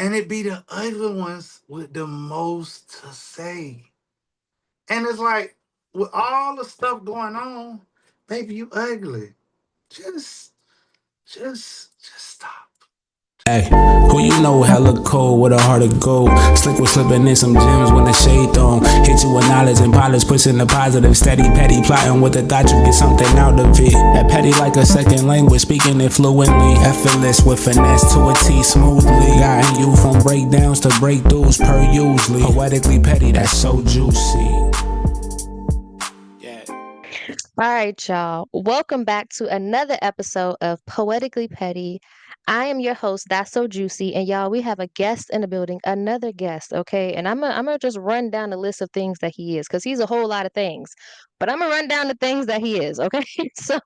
And it be the ugly ones with the most to say. And it's like, with all the stuff going on, baby, you ugly. Just, just stop. Hey, who you know hella cold with a heart of gold? Slick was slipping in some gems when the shade thrown. Hit you with knowledge and polish, pushing the positive, steady, petty, plotting with the thought you get something out of it. That petty like a second language, speaking it fluently. Effortless with finesse to a T smoothly. Guiding you from breakdowns to breakthroughs per usually. Poetically petty, that's so juicy. Yeah. All right, y'all. Welcome back to another episode of Poetically Petty. I am your host, That's So Juicy, and y'all, we have a guest in the building, another guest, okay? And I'm gonna just run down the list of things that he is, because he's a whole lot of things. But I'm gonna run down the things that he is, okay? So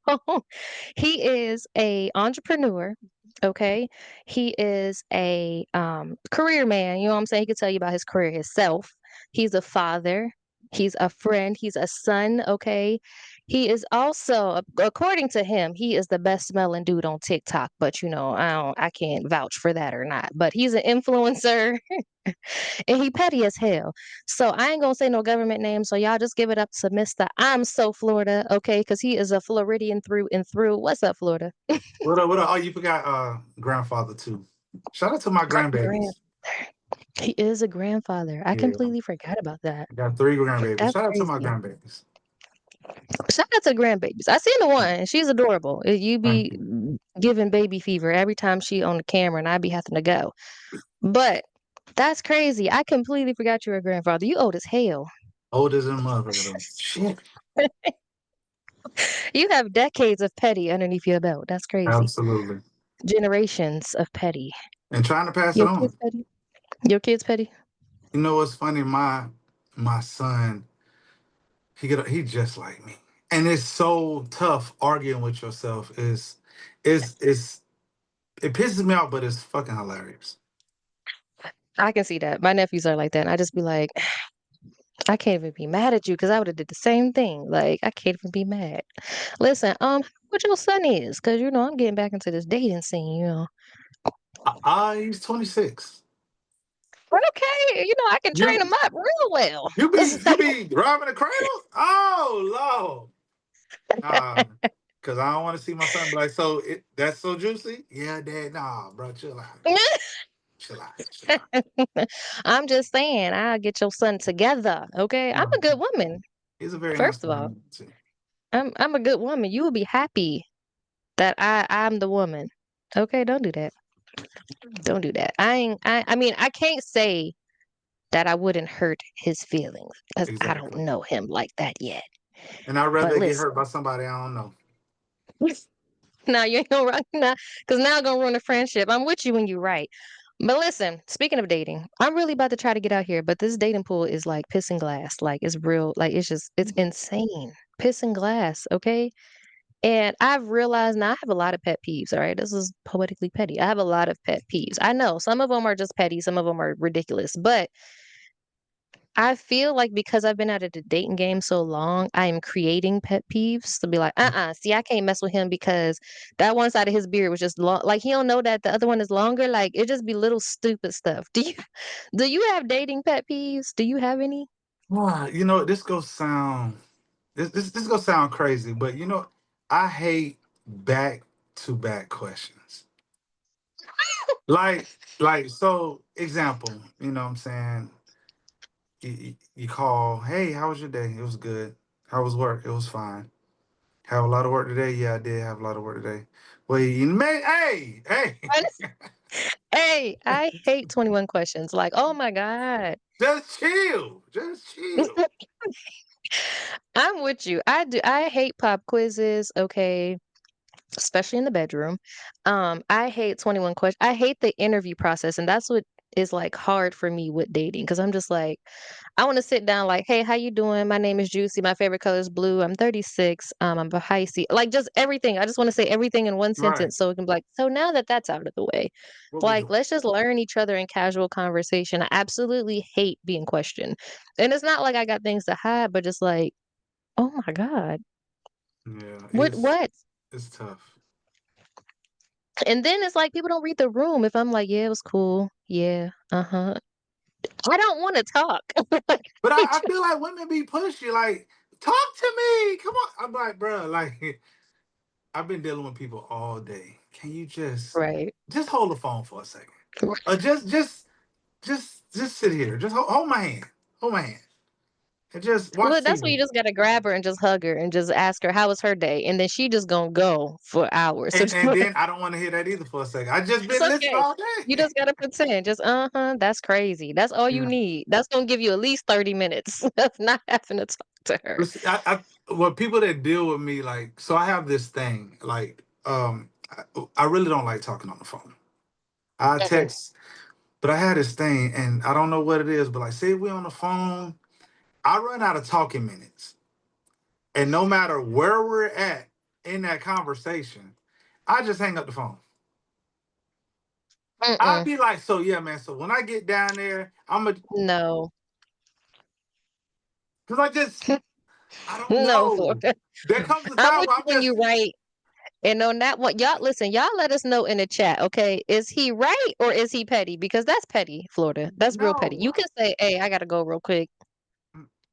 he is a entrepreneur, okay? He is a career man, you know what I'm saying? He could tell you about his career himself. He's a father, he's a friend, he's a son, okay? He is also, according to him, he is the best smelling dude on TikTok. But I can't vouch for that or not. But he's an influencer, and he petty as hell. So I ain't gonna say no government name. So y'all just give it up to Mister I'm so Florida, okay? Because he is a Floridian through and through. What's up, Florida? What up, what up? Oh, you forgot grandfather too. Shout out to my Grand. grandbabies. He is a grandfather. I Yeah, completely forgot about that. I got three grandbabies. That's Shout out to my crazy. grandbabies. Shout out to grandbabies. I seen the one. She's adorable. You Thank be you. giving baby fever every time she on the camera, and I be having to go. But that's crazy. I completely forgot you were a grandfather. You old as hell. Old as a motherfucker though. Shit. You have decades of petty underneath your belt. That's crazy. Absolutely. Generations of petty. And trying to pass it Your kids on. petty? Your kids petty? You know what's funny? My son, he just like me. And it's so tough arguing with yourself. Is it pisses me off, but it's fucking hilarious. I can see that. My nephews are like that. And I just be like, I can't even be mad at you because I would have did the same thing. Like, I can't even be mad. Listen, what your son is, because I'm getting back into this dating scene. He's 26. But okay, I can train You him up real well. you be driving a cradle? Oh Lord. Nah. Cause I don't want to see my son be like, so that's so juicy? Yeah, dad. Nah, bro, chill out. Chill out. Chill out. I'm just saying, I'll get your son together. Okay, I'm No. a good woman. He's a very nice First of all, man too. I'm a good woman. You will be happy that I'm the woman. Okay, don't do that. Don't do that. I mean, I can't say that I wouldn't hurt his feelings because I don't Exactly. know him like that yet. And I'd But rather get listen, hurt by somebody I don't know. now you ain't gonna run now because now I'm gonna ruin a friendship. I'm with you when you're right. But listen, speaking of dating, I'm really about to try to get out here, but this dating pool is like piss and glass. Like it's real, like it's insane. Piss and glass, okay? And I've realized now I have a lot of pet peeves, all right? This is poetically petty. I have a lot of pet peeves. I know some of them are just petty, some of them are ridiculous, but I feel like because I've been out of the dating game so long, I am creating pet peeves to be like, see, I can't mess with him because that one side of his beard was just long. Like he don't know that the other one is longer. Like it just be little stupid stuff. Do you have dating pet peeves? Do you have any? You know, this gonna sound crazy, but I hate back to back questions. Like so example, you know what I'm saying? You call, hey, how was your day? It was good. How was work? It was fine. Have a lot of work today? Yeah, I did have a lot of work today. Well, you made, hey, Hey, I hate 21 questions. Like, oh my God. just chill. Just chill. I'm with you. I do. I hate pop quizzes. Okay. Especially in the bedroom. I hate 21 questions. I hate the interview process, and that's what is like hard for me with dating because I'm just like, I want to sit down like, hey, how you doing? My name is Juicy. My favorite color is blue. I'm 36. I'm a high C. Like just everything. I just want to say everything in one Right. sentence so it can be like, so now that that's out of the way, What we like doing? let's just learn each other in casual conversation. I absolutely hate being questioned, and it's not like I got things to hide, but just like, oh my god, Yeah, what? it's tough. And then it's like people don't read the room. If I'm like, yeah, it was cool. Yeah, uh-huh. I don't want to talk. But I feel like women be pushy, like, talk to me. Come on. I'm like, bro, like I've been dealing with people all day. Can you Right. just hold the phone for a second? Or just sit here. Just hold my hand. Hold my hand. And just watch Well, that's when you TV. just gotta grab her and just hug her and just ask her how was her day, and then she just gonna go for hours. So And then I don't want to hear that either for a second. I just it's been listening okay. all You day. just gotta pretend. Just that's crazy. That's all you Yeah. need. That's gonna give you at least 30 minutes of not having to talk to her. But see, well, people that deal with me, like, so I have this thing, like, I really don't like talking on the phone. I Mhm. text, but I had this thing, and I don't know what it is, but like, say we on the phone, I run out of talking minutes, and no matter where we're at in that conversation, I just hang up the phone. I'd Mm-mm. be like, so yeah, man. So when I get down there, I'm a, No. cause I don't No, know. Florida. There comes a I'm time with where you I'm when just you write. And on that one, y'all listen, y'all let us know in the chat, okay? Is he right or is he petty? Because that's petty, Florida. That's real petty. no. You can say, hey, I gotta go real quick.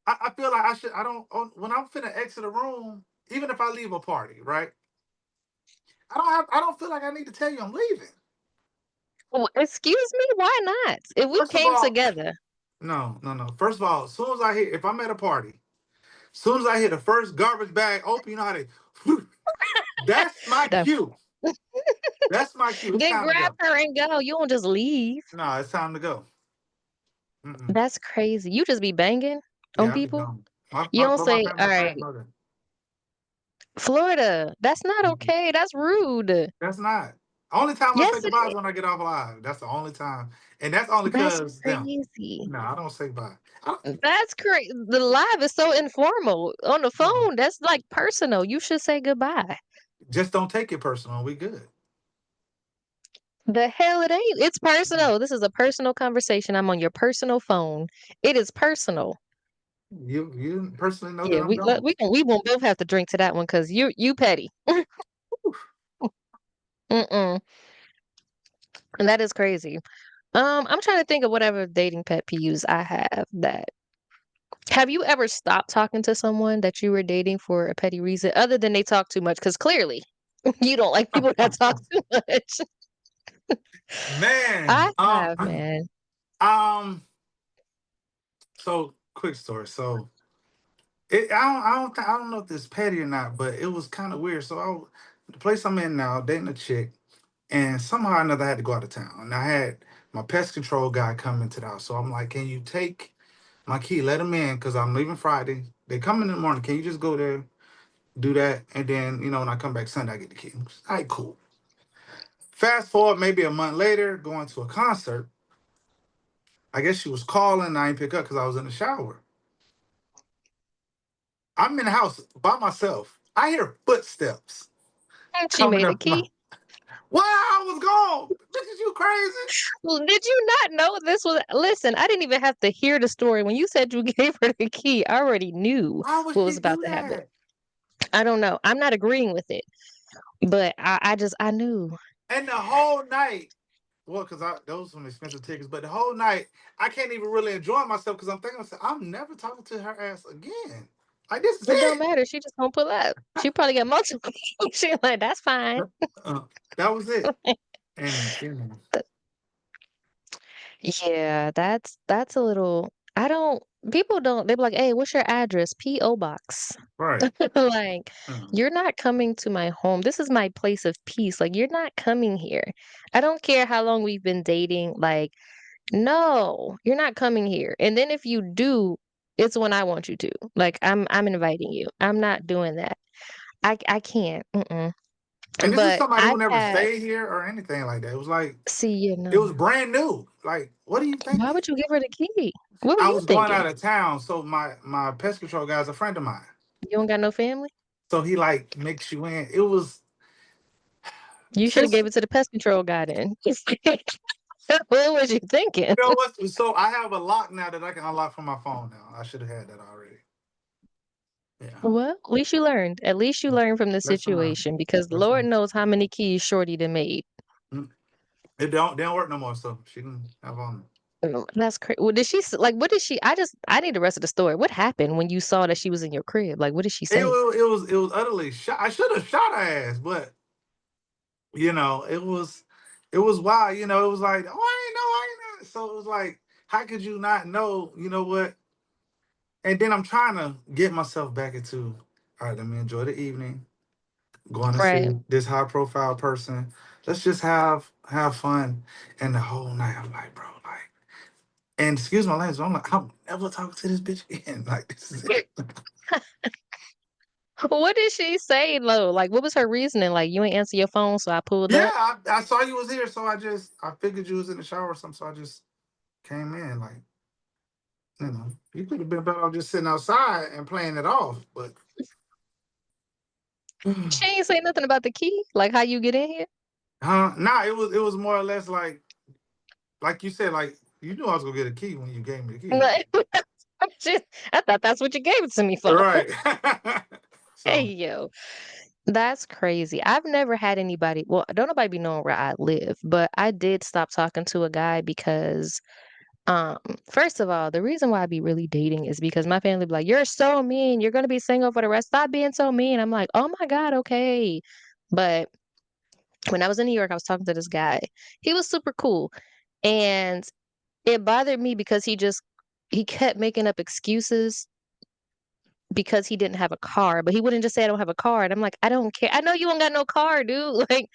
I feel like I should. I don't. When I'm finna exit a room, even if I leave a party, right? I don't have. I don't feel like I need to tell you I'm leaving. Excuse me, why not? If we First of came all, together, no, no, no. First of all, as soon as I hear, if I'm at a party, as soon as I hear the first garbage bag open, you know how they. That's my that- cue. That's my cue. It's then time to grab go. her and go. You don't just leave. No, it's time to go. Mm-mm. That's crazy. You just be banging on Yeah, I'll be people. gone. You don't But my say, family, all my family right, know that. Florida, that's not Mhm. okay. That's rude. That's not. Only time I say Yes, it goodbye is is. when I get off live. That's the only time, and that's only That's cause them. crazy. No, I don't say bye. I don't, That's crazy. The live is so informal. On the no. phone, that's like personal. You should say goodbye. Just don't take it personal. We good. The hell it ain't. It's personal. This is a personal conversation. I'm on your personal phone. It is personal. You personally know that Yeah, I'm gone. we won't both have to drink to that one because you petty. Mm-mm. And that is crazy. I'm trying to think of whatever dating pet peeves I have that. Have you ever stopped talking to someone that you were dating for a petty reason other than they talk too much? Because clearly you don't like people that talk too much. Man, I have, man. um, so quick story. So I don't know if this petty or not, but it was kind of weird. So the place I'm in now, dating a chick, and somehow or another I had to go out of town, and I had my pest control guy come into the house. So I'm like, can you take my key, let him in, because I'm leaving Friday. They come in the morning. Can you just go there, do that, and then when I come back Sunday, I get the key. All right, cool. Fast forward maybe a month later, going to a concert. I guess she was calling. I ain't pick up because I was in the shower. I'm in the house by myself. I hear footsteps And she coming made a up my. key. Wow, I was gone. Bitch, is you crazy? Well, did you not know this was listen, I didn't even have to hear the story. When you said you gave her the key, I already knew Why would what was she about do to happen. that? I don't know. I'm not agreeing with it, but I knew. And the whole night, well, because those were some expensive tickets, but the whole night I can't even really enjoy myself because I'm thinking, I'm never talking to her ass again. Like this is It don't it. matter. She just gonna pull up. She probably got multiple. She like, that's fine. Uh, that was it. And Yeah, that's a little I don't people don't they be like, "Hey, what's your address?" P.O. box. right. Like, Uh, you're not coming to my home. This is my place of peace. Like, you're not coming here. I don't care how long we've been dating. Like, no, you're not coming here. And then if you do, it's when I want you to. Like, I'm inviting you. I'm not doing that. I can't. Mm-mm. and this is But somebody I've who never had stayed here or anything like that. It was like see you it know. was brand new. Like, what are you Why thinking? would you give her the key? What were I you was going thinking? out of town, so my pest control guy is a friend of mine. You don't got no family? So he like makes you in. It was You should have just gave it to the pest control guy then. What was you thinking? what. So I have a lock now that I can unlock from my phone now. I should have had that already. Yeah, Well, at least you learned. At least you learned from the lesson learned. situation because Lesson Lord learned. knows how many keys Shorty done made. It don't work no more, so she can have on. Oh, that's crazy. Well, did she like? What did she? I need the rest of the story. What happened when you saw that she was in your crib? Like, what did she say? It was utterly shot. I should have shot her ass, but it was wild. It was like, oh, I ain't know. So it was like, how could you not know? You know what? And then I'm trying to get myself back into. All right, let me enjoy the evening. Going to Right. see this high profile person. Let's just have fun. And the whole night, I'm like, bro, like, and excuse my language, I'm like, I'm never talking to this bitch again. Like, this is it. What did she say though? Like, what was her reasoning? Like, you ain't answer your phone, so I pulled Yeah, up. I saw you was here, so I figured you was in the shower or something, so I just came in. Like, you could have been better off just sitting outside and playing it off, but She ain't say nothing about the key, like how you get in here. nah, it was more or less like you said, like you knew I was gonna get a key when you gave me the key. Like, just, I thought that's what you gave it to me for. Right. Hey So yo, that's crazy. I've never had anybody. Well, don't nobody be knowing where I live, but I did stop talking to a guy because Um, first of all, the reason why I be really dating is because my family be like, "You're so mean. You're gonna be single for the rest. Stop being so mean." I'm like, "Oh my God, okay." But when I was in New York, I was talking to this guy. He was super cool. And it bothered me because he kept making up excuses because he didn't have a car, but he wouldn't just say I don't have a car. And I'm like, I don't care. I know you don't got no car, dude. Like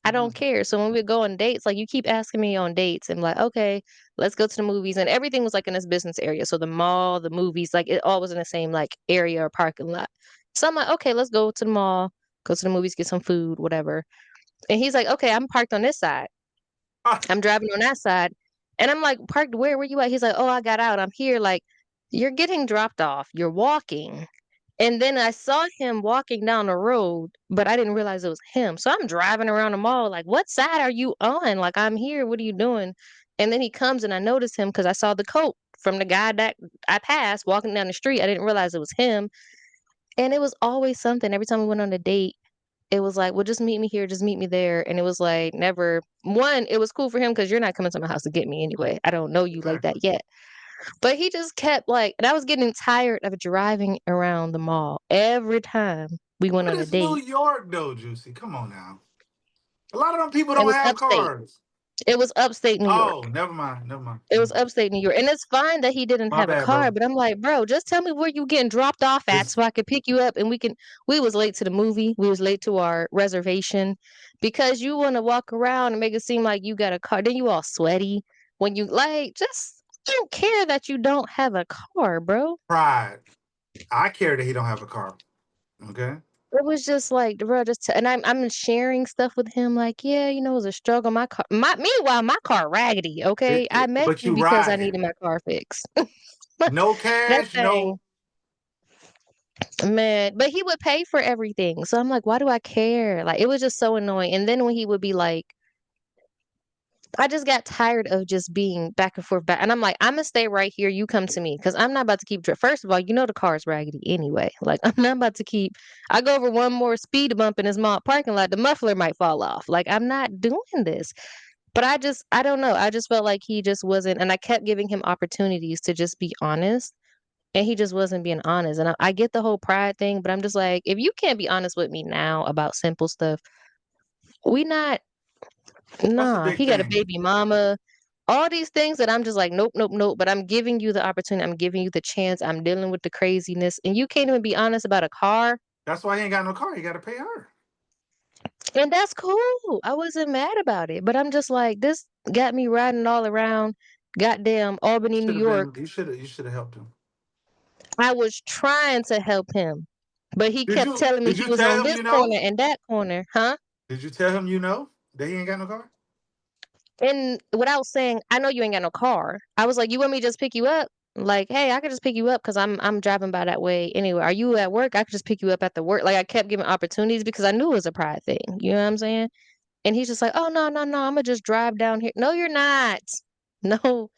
I don't mhm. care. So when we go on dates, like you keep asking me on dates, and like, okay, let's go to the movies, and everything was like in this business area. So the mall, the movies, like it all was in the same like area or parking lot. So I'm like, okay, let's go to the mall, go to the movies, get some food, whatever. And he's like, okay, I'm parked on this side. Ah, I'm driving on that side. And I'm like, parked where? Where you at? He's like, oh, I got out. I'm here. Like, you're getting dropped off. You're walking. And then I saw him walking down the road, but I didn't realize it was him. So I'm driving around the mall, like, what side are you on? Like, I'm here. What are you doing? And then he comes and I noticed him because I saw the coat from the guy that I passed walking down the street. I didn't realize it was him. And it was always something. Every time we went on a date, it was like, well, just meet me here, just meet me there. And it was like, never, one, it was cool for him because you're not coming to my house to get me anyway. I don't know you like exactly. that yet. But he just kept like, and I was getting tired of driving around the mall every time we went But on a it's New date. York though, Juicy. Come on now. A lot of them people It don't was have upstate. cars. It was upstate New Oh, York. never mind. Never mind. It Never was mind. upstate New York. And it's fine that he didn't My have a bad, car, bro. but I'm like, bro, just tell me where you getting dropped off at It's so I could pick you up and we was late to the movie. We was late to our reservation because you want to walk around and make it seem like you got a car. Then you all sweaty when you like just I don't care that you don't have a car, bro. pride. I care that he don't have a car. Okay. It was just like, bro, and I'm sharing stuff with him, like, yeah, it was a struggle. My car, meanwhile, my car raggedy. Okay, I met But you you because I riding. needed my car fixed. No That cash, thing, no. man. But he would pay for everything, so I'm like, why do I care? Like, it was just so annoying. And then when he would be like, I just got tired of just being back and forth back. And I'm like, I'm gonna stay right here. You come to me because I'm not about to keep. First of all, the car is raggedy anyway. Like I'm not about to keep. I go over one more speed bump in this mall parking lot, the muffler might fall off. Like I'm not doing this. But I don't know. I just felt like he just wasn't, and I kept giving him opportunities to just be honest, and he just wasn't being honest. And I get the whole pride thing, but I'm just like, if you can't be honest with me now about simple stuff, we not. That's a Nah, big he got a thing. baby mama. All these things that I'm just like, nope, nope, nope. But I'm giving you the opportunity. I'm giving you the chance. I'm dealing with the craziness. And you can't even be honest about a car. That's why he ain't got no car. He got to pay her. And that's cool. I wasn't mad about it. But I'm just like, this got me riding all around goddamn Albany, New Should have York. been. You should have helped him. I was trying to help him. But he Did kept you? telling me Did he you was on tell him this you corner know? and that corner. Huh? Did you tell him that he ain't got no car? And without saying, I know you ain't got no car. I was like, you want me to just pick you up? Like, hey, I could just pick you up because I'm driving by that way anyway. Are you at work? I could just pick you up at the work. Like I kept giving opportunities because I knew it was a pride thing. You know what I'm saying? And he's just like, oh no, no, no, I'm gonna just drive down here. No, you're not. No,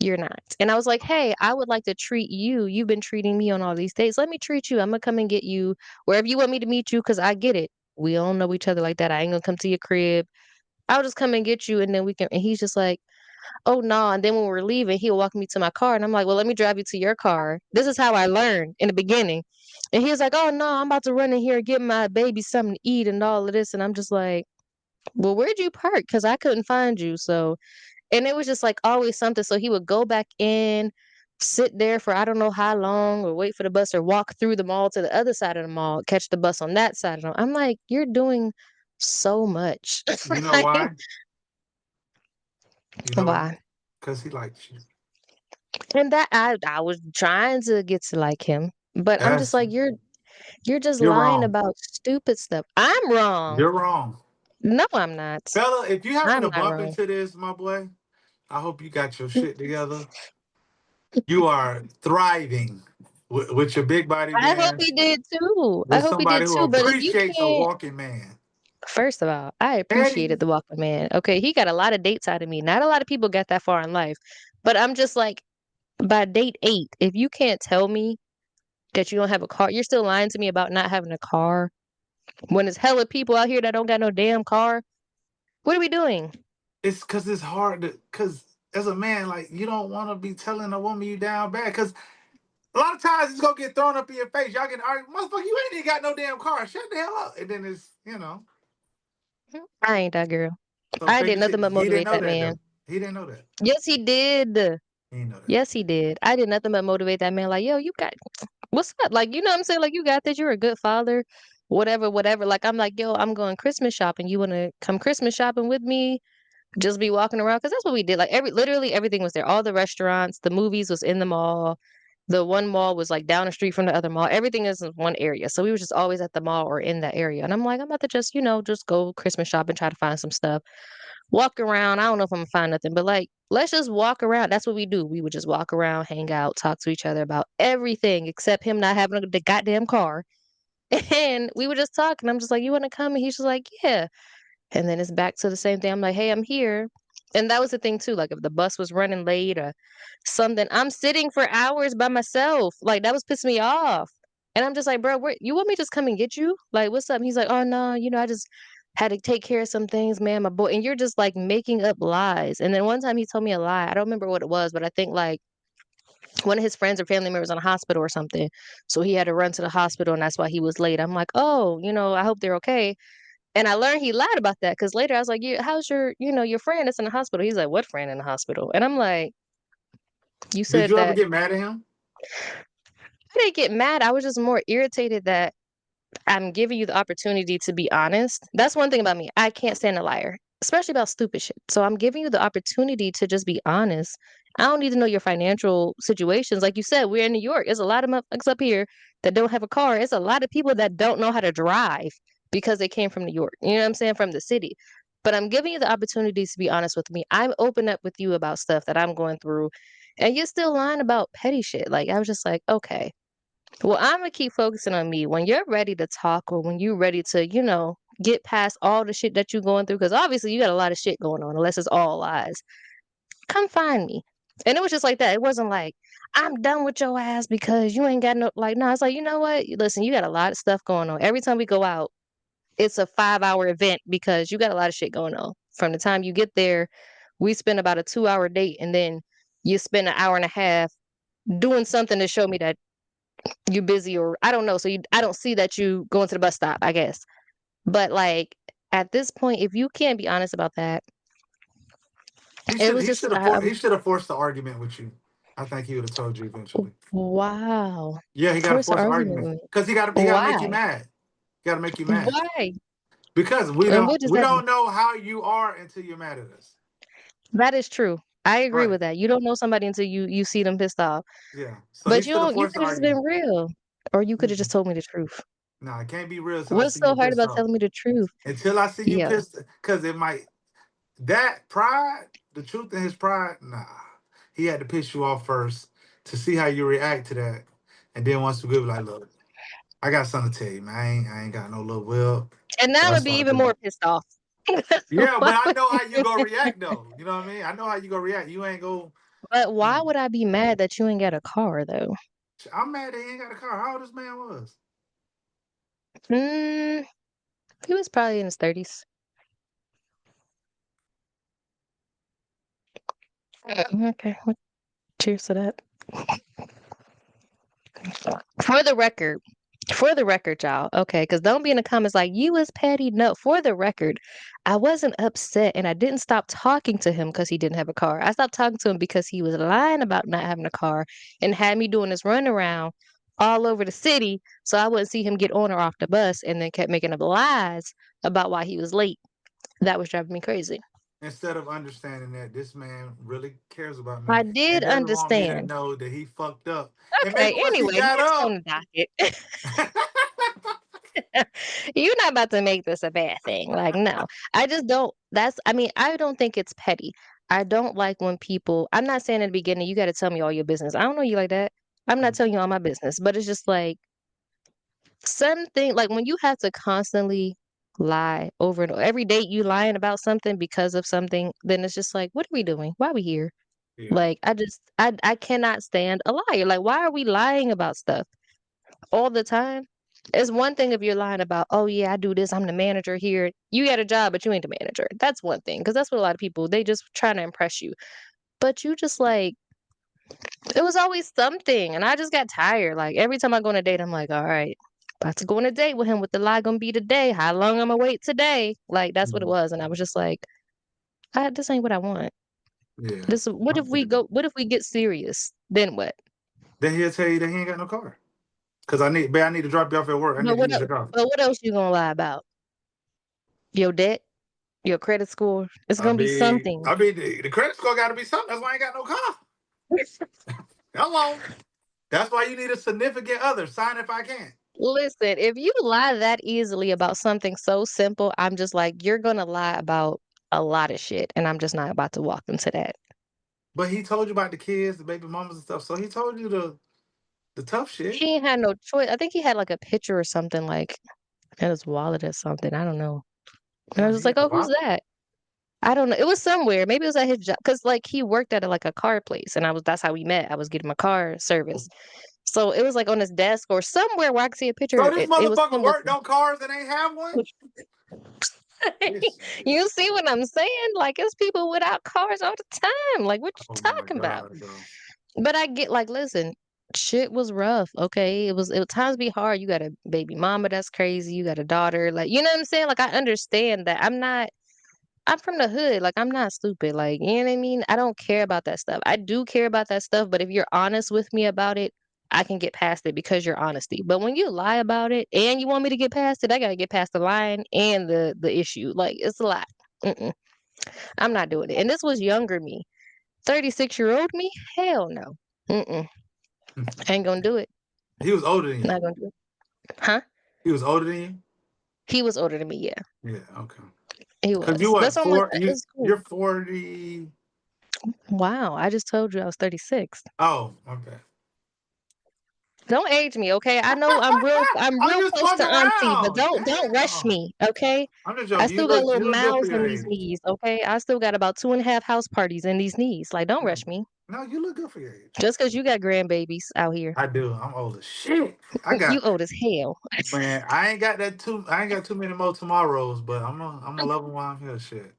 you're not. And I was like, hey, I would like to treat you. You've been treating me on all these days. Let me treat you. I'm gonna come and get you wherever you want me to meet you because I get it. We don't know each other like that. I ain't gonna come to your crib. I'll just come and get you, and then we can." And he's just like, "Oh, no." And then when we're leaving, he'll walk me to my car, and I'm like, "Well, let me drive you to your car." This is how I learned in the beginning. And he was like, "Oh, no, I'm about to run in here and get my baby something to eat and all of this." And I'm just like, "Well, where'd you park? Because I couldn't find you." So, and it was just like always something. So he would go back in, sit there for I don't know how long, or wait for the bus, or walk through the mall to the other side of the mall, catch the bus on that side of the. I'm like, "You're doing so much." You know Like, why? You know why? why? Because he likes you. And that I was trying to get to like him, but I'm just That's like, you're just you're lying wrong. about stupid stuff. I'm wrong. You're wrong. No, I'm not. Bella, if you happen I'm to not bump wrong. into this, my boy, I hope you got your shit together. You are thriving with your big body I hope man, he did too. I with hope he somebody did who too. But if you appreciates a can't, walking man. first of all, I Eddie, appreciated the Walker man. Okay, he got a lot of dates out of me. Not a lot of people got that far in life. But I'm just like, by date 8, if you can't tell me that you don't have a car, you're still lying to me about not having a car when there's hella people out here that don't got no damn car. What are we doing? it's because it's hard to, because as a man, like, you don't want to be telling a woman you down bad, because a lot of times it's going to get thrown up in your face. Y'all get argued, motherfucker, you ain't even got no damn car. Shut the hell up. And then it's. I ain't that girl. So I fake did as shit. nothing but He didn't motivate know that that, man. though. He didn't know that. Yes, he did. He didn't know that. Yes, he did. I did nothing but motivate that man. Like, yo, you got what's up? Like, you know what I'm saying? Like, you got this. You're a good father. Whatever, whatever. Like, I'm like, yo, I'm going Christmas shopping. You want to come Christmas shopping with me? Just be walking around because that's what we did. Like, literally everything was there. All the restaurants, the movies was in the mall. The one mall was like down the street from the other mall. Everything is in one area. So we were just always at the mall or in that area. And I'm like, I'm about to just, just go Christmas shopping, try to find some stuff. Walk around. I don't know if I'm gonna find nothing, but like, let's just walk around. That's what we do. We would just walk around, hang out, talk to each other about everything except him not having the goddamn car. And we would just talk. And I'm just like, you want to come? And he's just like, yeah. And then it's back to the same thing. I'm like, "Hey, I'm here." And that was the thing too, like, if the bus was running late or something, I'm sitting for hours by myself, like, that was pissing me off. And I'm just like, "Bro, where you want me to just come and get you? Like, what's up?" And he's like, "Oh, no, I just had to take care of some things, man, my boy." And you're just, like, making up lies. And then one time he told me a lie, I don't remember what it was, but I think, like, one of his friends or family members in a hospital or something, so he had to run to the hospital, and that's why he was late. I'm like, "Oh, I hope they're okay." And I learned he lied about that because later I was like, how's your friend that's in the hospital?" He's like, "What friend in the hospital?" And I'm like, "You Did said you ever that." get mad at him? I didn't get mad. I was just more irritated that I'm giving you the opportunity to be honest. That's one thing about me. I can't stand a liar, especially about stupid shit. So I'm giving you the opportunity to just be honest. I don't need to know your financial situations. Like you said, we're in New York. There's a lot of motherfuckers up here that don't have a car. It's a lot of people that don't know how to drive because they came from New York. You know what I'm saying? From the city. But I'm giving you the opportunity to be honest with me. I'm open up with you about stuff that I'm going through. And you're still lying about petty shit. Like, I was just like, okay. Well, Imma keep focusing on me. When you're ready to talk or when you're ready to, get past all the shit that you're going through, because obviously you got a lot of shit going on, unless it's all lies. Come find me. And it was just like that. It wasn't like, I'm done with your ass because you ain't got no like, no, it's like, you know what? Listen, you got a lot of stuff going on. Every time we go out, it's a 5-hour event because you got a lot of shit going on. From the time you get there, we spend about a 2-hour date, and then you spend an hour and a half doing something to show me that you busy, or I don't know. So I don't see that you going to the bus stop, I guess. But like, at this point, if you can't be honest about that, He it should was he just should have he should have forced the argument with you. I think he would have told you eventually. wow. Yeah, he got to Force the force the argument argument with me. because he got to make you Why? mad. He got to make you mad Why? because we And don't what does we that do? don't know how you are until you're mad at us. That is true. I agree Right. with that. You don't know somebody until you see them pissed off. Yeah. So he But should have you forced the could have just been argument. real, or you could have just Mm-mm. told me the truth. No, it can't be real until I What's see you so hard pissed about off. telling me the truth? Until I see you Yeah. pissed, because it might that pride, the truth in his pride. Nah, he had to piss you off first to see how you react to that, and then once we go, like, look, I got something to tell you, man. I ain't got no little will. And now So I'm I gonna be started even doing more it. pissed off. Yeah, but I know how you gonna react though. You know what I mean? I know how you gonna react. You ain't go. But You why know, would I be mad that you ain't got a car though? I'm mad that he ain't got a car. How old this man was? Mm, he was probably in his 30s. Okay, well, cheers to that. For the record, for the record, y'all, okay, because don't be in the comments like, you was petty. No, for the record, I wasn't upset and I didn't stop talking to him because he didn't have a car. I stopped talking to him because he was lying about not having a car and had me doing this runaround all over the city so I wouldn't see him get on or off the bus and then kept making up lies about why he was late. That was driving me crazy. Instead of understanding that this man really cares about me I did and doesn't want me to understand. know that he fucked up. And maybe Okay, once he anyway, got next on up, the docket. You're not about to make this a bad thing. Like, no. I just don't I mean, I don't think it's petty. I don't like when people I'm not saying in the beginning, you gotta tell me all your business. I don't know you like that. I'm not telling you all my business, but it's just like something like when you have to constantly lie over and over every day you lying about something because of something, then it's just like, what are we doing? Why are we here? yeah, Like I cannot stand a liar. Like, why are we lying about stuff all the time? It's one thing if you're lying about, oh yeah, I do this, I'm the manager here. You got a job, but you ain't the manager. That's one thing. Cause that's what a lot of people they just trying to impress you. But you just like it was always something. And I just got tired. Like every time I go on a date, I'm like, all right, about to go on a date with him. What the lie gonna be today? How long I'm gonna wait today? Like that's what it mhm, was. And I was just like, this ain't what I want. yeah. This what I if we feel go you. what if we get serious? Then what? Then he'll tell you that he ain't got no car. Cause I need to drop you off at work. I But need to what use else your car. but what else you gonna lie about? Your debt? Your credit score? It's gonna be something. The credit score got to be something. That's why I ain't got no car. Hello. That's why you need a significant other. Sign if I can. Listen, if you lie that easily about something so simple, I'm just like, you're gonna lie about a lot of shit, and I'm just not about to walk into that. But he told you about the kids, the baby mamas and stuff. So he told you the tough shit. He ain't had no choice. I think he had like a picture or something like in his wallet or something. I don't know. And I Damn, was he just like, got a oh, who's wallet. that? I don't know. It was somewhere. Maybe it was at his job because like he worked at like a car place, and that's how we met. I was getting my car service, so it was like on his desk or somewhere where I could see a So picture. this It was motherfucker him with worked on cars and ain't have one. This nigga. You see what I'm saying? Like, it's people without cars all the time. Like, what Oh you my talking about? god, bro. But I get like, listen, shit was rough. Okay, it was times be hard. You got a baby mama that's crazy. You got a daughter. Like, you know what I'm saying? Like, I understand that. I'm from the hood. Like, I'm not stupid. Like, you know what I mean? I don't care about that stuff. I do care about that stuff, but if you're honest with me about it, I can get past it because you're honesty. But when you lie about it and you want me to get past it, I gotta get past the lying and the issue. Like, it's a lot. Mm-mm. I'm not doing it. And this was younger me. 36-year-old me? Hell no. Mm-mm. Ain't gonna do it. He was older than you. Not gonna do it. Huh? He was older than you. He was older than me. Yeah, Yeah, okay. he Cause you was. what That's almost. you It's cool. you're 40. Wow. I just told you I was 36. Oh, okay. Don't age me, okay? I know I'm I'm real just close to fucking auntie, but around. don't rush Damn. me, okay? I'm just I joking. still got little You look good for miles your in these age. knees, okay? I still got about 2.5 house parties in these knees. Like, don't No, rush me. no, you look good for your age. Just because you got grandbabies out here. I do. I'm old as shit. I You got old as hell. man. I ain't got too many more tomorrows, but I'm gonna love them while I'm here. Shit.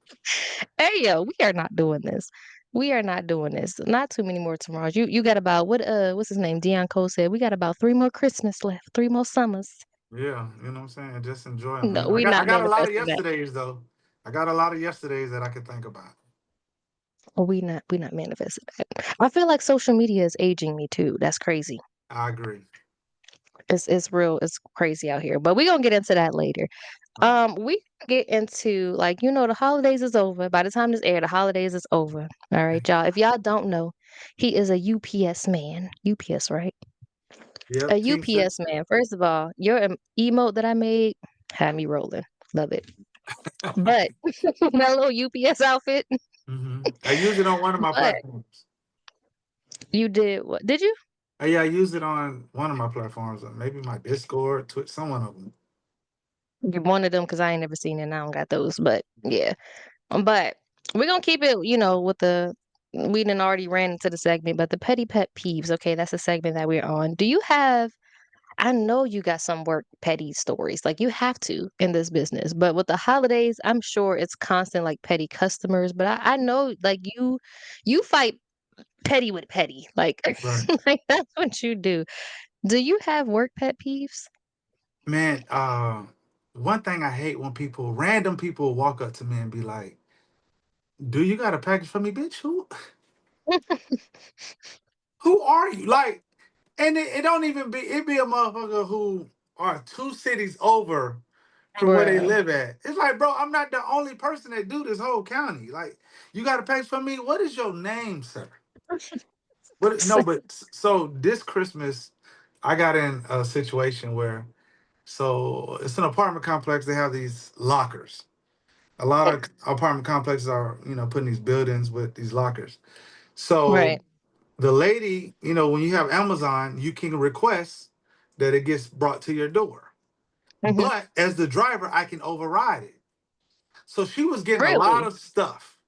Hey yo, we are not doing this. We are not doing this. Not too many more tomorrows. You got about what's his name? Dion Cole said we got about 3 more Christmas left, 3 more summers. Yeah, you know what I'm saying. Just enjoy them. No, we I not got a lot of manifesting that. yesterdays though. I got a lot of yesterdays that I could think about. We not manifesting that. I feel like social media is aging me too. That's crazy. I agree. It's real. It's crazy out here. But we gonna get into that later. All right. We get into like the holidays is over. By the time this air, the holidays is over. All right, y'all. If y'all don't know, he is a UPS man. UPS, right? A Yep. Team UPS six. man. First of all, your emote that I made had me rolling. Love it. But that little UPS outfit. I use it on one of my But platforms. you did what? Did you? Yeah, I use it on one of my platforms. Maybe my Discord, Twitch, some one of them. You one of them because I ain't never seen it. And I don't got those. But yeah. But we're gonna keep it, with the we didn't already ran into the segment, but the petty pet peeves. Okay, that's a segment that we're on. Do you have I know you got some work petty stories. Like you have to in this business. But with the holidays, I'm sure it's constant like petty customers. But I know like you fight petty with petty. Like Right. like that's what you do. Do you have work pet peeves? Man, one thing I hate when random people walk up to me and be like, "Do you got a package for me, bitch? Who are you?" Like, and it don't even be it be a motherfucker who are 2 cities over from where they Bruh. live at. It's like, bro, I'm not the only person that do this whole county. Like, you got a package for me? What is your name, sir? What? No, but so this Christmas, I got in a situation where so it's an apartment complex. They have these lockers. A lot of apartment complexes are, putting these buildings with these lockers. So Right. the lady, when you have Amazon, you can request that it gets brought to your door. Mhm. But as the driver, I can override it. So she was getting a lot Really? of stuff.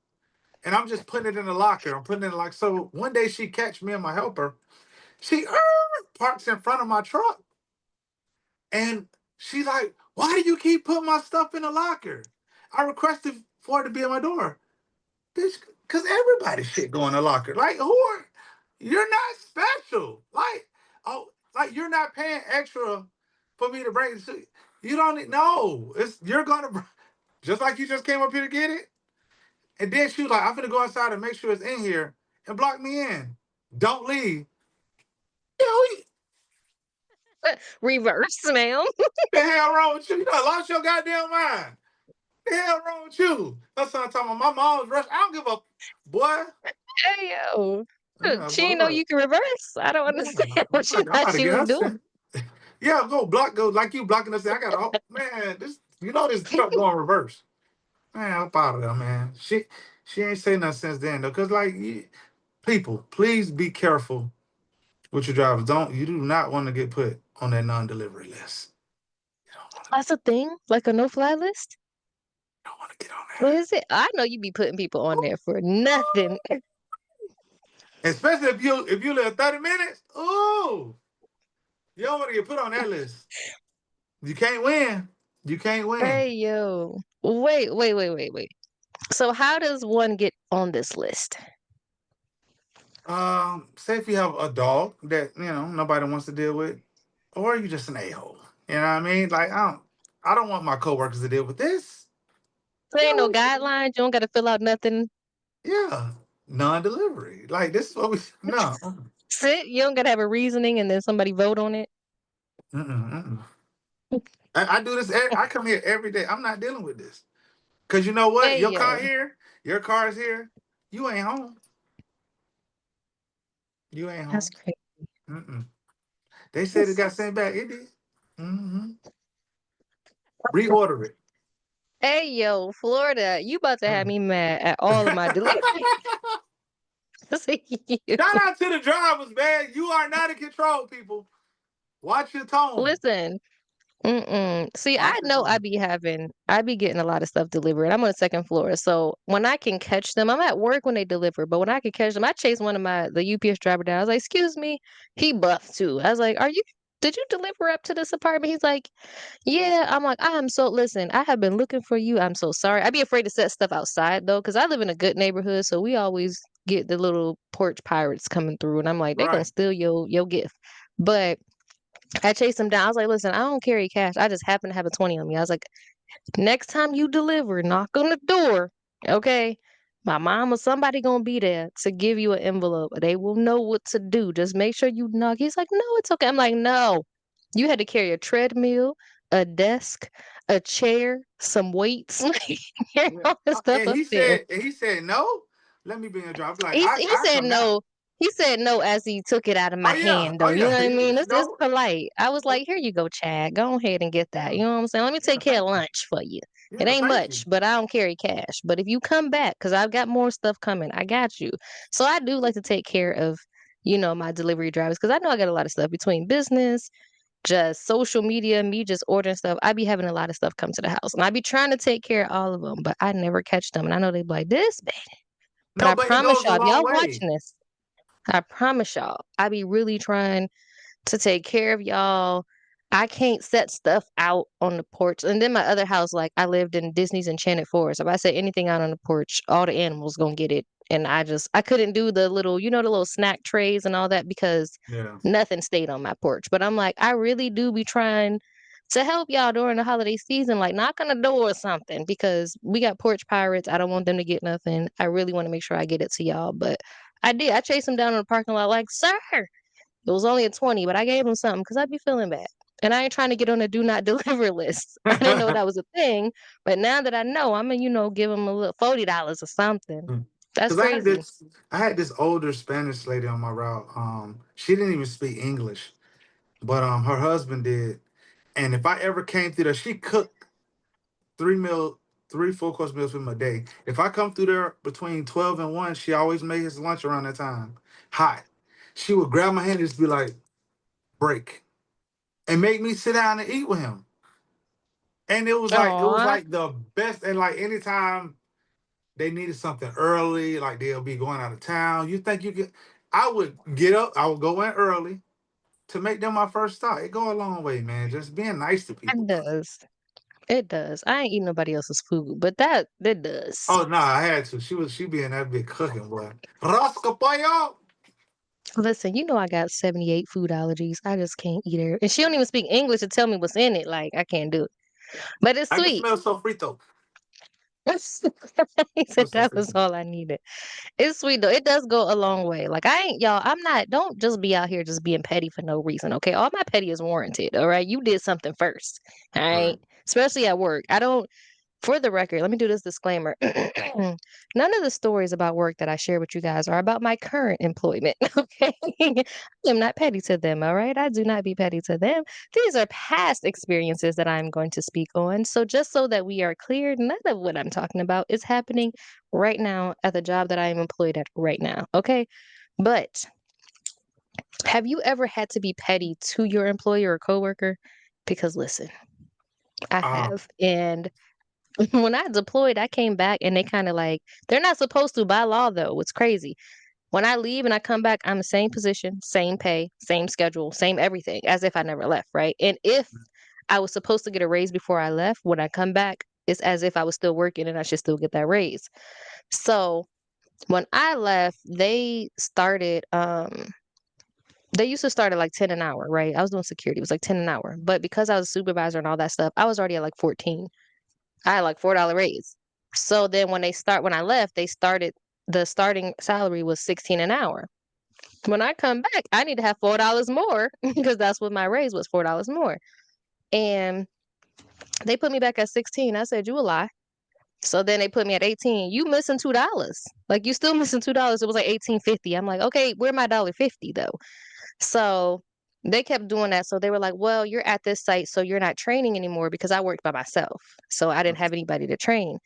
And I'm just putting it in the locker. I'm putting it in like so one day she catch me and my helper. She parks in front of my truck. And she's like, why do you keep putting my stuff in the locker? I requested for it to be at my door. Bitch, because everybody's shit go in the locker. Like, you're not special. Like, oh, like you're not paying extra for me to bring it. You don't need, no. You're gonna, just like you just came up here to get it. And then she was like, I'm gonna go outside and make sure it's in here and block me in. Don't leave. Yo, what Reverse, ma'am. the hell wrong with you? You know, lost your goddamn mind. The hell wrong with you? That's what I'm talking about. My mom's rush. I don't give a boy. Hey yo. Yeah, She boy, didn't know look. you can reverse. I don't Yeah, understand what she I'm thought about to she get was her doing. sent. Yeah, go like you blocking us. I got oh man, this truck going reverse. Man, I'm out of there, man. She ain't say nothing since then though, cause like people, please be careful with your drivers. You do not want to get put on that non-delivery list. You don't want to That's a thing? Like a no-fly list? don't want to get on What is it? I know you be putting people on there for nothing. there. Especially if you live 30 minutes. Ooh, you don't want to get put on that list. You can't win. You can't win. Hey, yo. Wait. So how does one get on this list? Say if you have a dog that nobody wants to deal with, or you just an a-hole. You know what I mean? Like I don't want my coworkers to deal with this. There ain't no No, guidelines. You don't got to fill out nothing. yeah, non-delivery. Like this is what we no. Sit. You don't got to have a reasoning and then somebody vote on it. Mm-mm, mm-mm. I do this. I come here every day. I'm not dealing with this because you know what? Hey, yo. Your car is here. You ain't home. You ain't That's home. crazy. Mm-mm. They said it got sent back. It did. Mm-hmm. Reorder it. Hey, yo, Florida. You about to have Mm. me mad at all of my deliveries. See you. Shout out to the drivers, man. You are not in control, people. Watch your tone. Listen. Mm-mm. See, I Watch your know tone. I be getting a lot of stuff delivered. I'm on the second floor. So when I can catch them, I'm at work when they deliver, but when I can catch them, I chase one of the UPS driver down. I was like, excuse me. He buffed too. I was like, did you deliver up to this apartment? He's like, yeah. I'm like, listen, I have been looking for you. I'm so sorry. I'd be afraid to set stuff outside though, because I live in a good neighborhood. So we always get the little porch pirates coming through. And I'm like, they gonna Right. steal your gift. But I chased him down. I was like, listen, I don't carry cash. I just happen to have a 20 on me. I was like, next time you deliver, knock on the door. Okay. My mom or somebody gonna be there to give you an envelope. They will know what to do. Just make sure you knock. He's like, no, it's okay. I'm like, no. You had to carry a treadmill, a desk, a chair, some weights, like Yeah. all this stuff And up he there. said, and he said, no. Let me be in a drop. Like, He I said come now. no. He said no as he took it out of my Oh yeah. hand, Oh though. You know yeah. what I He, mean? It's no. polite. I was Oh, like, here you go, Chad. Go ahead and get that. yeah. You know what I'm saying? Let me Yeah. take care Thank of you. lunch for you. It Yeah. ain't Thank you. much, but I don't carry cash. But if you come back, because I've got more stuff coming, I got you. So I do like to take care of, my delivery drivers, because I know I got a lot of stuff between business, just social media, me just ordering stuff. I be having a lot of stuff come to the house. And I be trying to take care of all of them, but I never catch them. And I know they be like, this bad. But No, I but it promise goes a y'all, if long y'all way. watching this, I promise y'all, I be really trying to take care of y'all. I can't set stuff out on the porch. And then my other house, like I lived in Disney's Enchanted Forest. If I set anything out on the porch, all the animals gonna get it. And I couldn't do the little, the little snack trays and all that because Yeah. nothing stayed on my porch. But I'm like, I really do be trying to help y'all during the holiday season, like knock on the door or something, because we got porch pirates. I don't want them to get nothing. I really want to make sure I get it to y'all. But I did. I chased them down in the parking lot, like, sir, it was only a 20, but I gave him something because I'd be feeling bad. And I ain't trying to get on a do not deliver list. I didn't know that was a thing. But now that I know, I'm going to, give him a little $40 or something. That's Because crazy. I had this older Spanish lady on my route. She didn't even speak English, but her husband did. And if I ever came through there, she cooked three meal, three full course meals for my day. If I come through there between 12 and 1, she always made his lunch around that time, hot. She would grab my hand and just be like, "Break," and make me sit down and eat with him. And it was Aw, like the best. And like anytime they needed something early, like they'll be going out of town. You think you could? I would get up. I would go in early to make them my first stop. It go a long way, man. Just being nice to it people. does. It does. I ain't eating nobody else's food, but that does. Oh no, I had to. She be in that big cooking, boy. Rosca pollo. Listen, I got 78 food allergies. I just can't eat it. And she don't even speak English to tell me what's in it. Like, I can't do it. But it's I can sweet. smell sofrito. He Smell said that was sofrito. all I needed. It's sweet though. It does go a long way. Like I ain't y'all, I'm not don't just be out here just being petty for no reason. Okay. All my petty is warranted. All right. You did something first. All right. Right. Especially at work. I don't For the record, let me do this disclaimer. None of the stories about work that I share with you guys are about my current employment. Okay. I am not petty to them. All right. I do not be petty to them. These are past experiences that I'm going to speak on. So, just so that we are clear, none of what I'm talking about is happening right now at the job that I am employed at right now. Okay. But have you ever had to be petty to your employer or coworker? Because listen, I Uh, have. And when I deployed, I came back and they kind of like, they're not supposed to by law though. It's crazy. When I leave and I come back, I'm the same position, same pay, same schedule, same everything, as if I never left, right? And if I was supposed to get a raise before I left, when I come back, it's as if I was still working and I should still get that raise. So when I left, they used to start at like 10 an hour, right? I was doing security, it was like 10 an hour. But because I was a supervisor and all that stuff, I was already at like 14. I had like $4 raise. So then when I left, the starting salary was 16 an hour. When I come back, I need to have $4 more because that's what my raise was, $4 more. And they put me back at 16. I said, you a lie. So then they put me at 18. You missing $2. Like you still missing $2. It was like 18.50. I'm like, okay, where my $1.50 though? So they kept doing that. So they were like, well, you're at this site, so you're not training anymore because I worked by myself. So I didn't have anybody to train.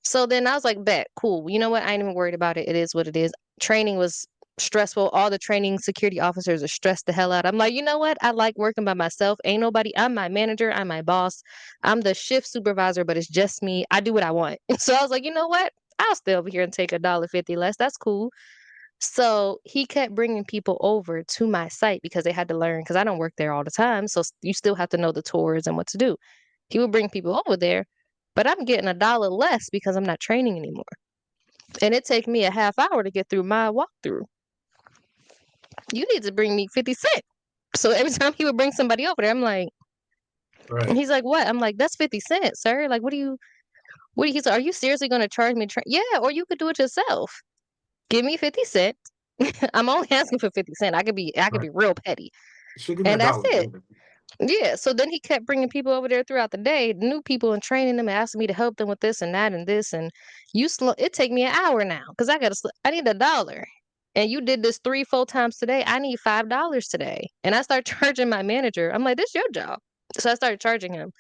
So then I was like, bet, cool. You know what? I ain't even worried about it. It is what it is. Training was stressful. All the training security officers are stressed the hell out. I'm like, you know what? I like working by myself. Ain't nobody, I'm my manager. I'm my boss. I'm the shift supervisor, but it's just me. I do what I want. So I was like, you know what? I'll stay over here and take $1.50 less. That's cool. So he kept bringing people over to my site because they had to learn because I don't work there all the time. So you still have to know the tours and what to do. He would bring people over there, but I'm getting $1 less because I'm not training anymore. And it take me a half hour to get through my walkthrough. You need to bring me 50 cents. So every time he would bring somebody over there, I'm like, and right. he's like, what? I'm like, that's 50 cents, sir. Like, he's like, are you seriously going to charge me? Yeah, or you could do it yourself. Give me 50 cents. I'm only asking for 50 cents. I could Right. be real petty. She give me a And that's dollar. it. Yeah. So then he kept bringing people over there throughout the day, new people, and training them and asking me to help them with this and that and this. And it take me an hour now because I need $1. And you did this 3, 4 times today. I need $5 today. And I start charging my manager. I'm like, this your job. So I started charging him.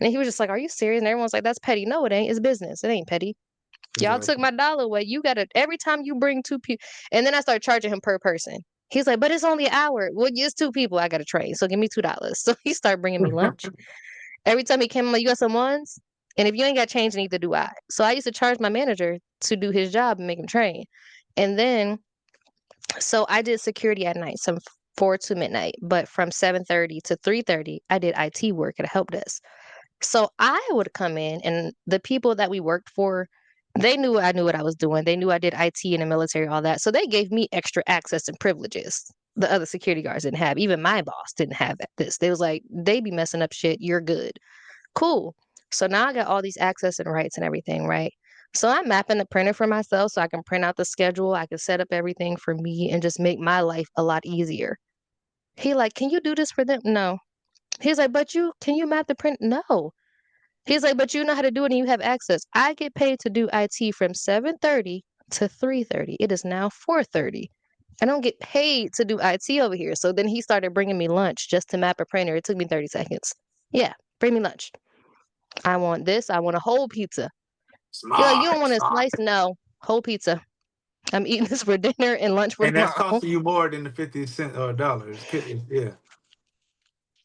And he was just like, are you serious? And everyone's like, that's petty. No, it ain't. It's business. It ain't petty. Y'all took Exactly. my $1 away. You got to, every time you bring two people. And then I started charging him per person. He's like, but it's only an hour. Well, it's two people I got to train. So give me $2. So he started bringing me lunch. Every time he came, I'm like, you got some ones? And if you ain't got change, neither do I. So I used to charge my manager to do his job and make him train. And then, so I did security at night 4 to midnight, but from 7:30 to 3:30, I did IT work at a help desk. So I would come in, and the people that we worked for, they knew I knew what I was doing. They knew I did IT in the military, all that. So they gave me extra access and privileges the other security guards didn't have. Even my boss didn't have this. They was like, they be messing up shit. You're good. Cool. So now I got all these access and rights and everything, right? So I'm mapping the printer for myself so I can print out the schedule. I can set up everything for me and just make my life a lot easier. He like, can you do this for them? No. He's like, but you can you map the print? No. He's like, but you know how to do it and you have access. I get paid to do IT from 7:30 to 3:30. It is now 4:30. I don't get paid to do IT over here. So then he started bringing me lunch just to map a printer. It took me 30 seconds. Yeah, bring me lunch. I want this. I want a whole pizza. You're like, you don't Smart, want a smart. slice? No, whole pizza. I'm eating this for dinner and lunch for And that's tomorrow. costing you more than the 50 cent or dollars. Yeah,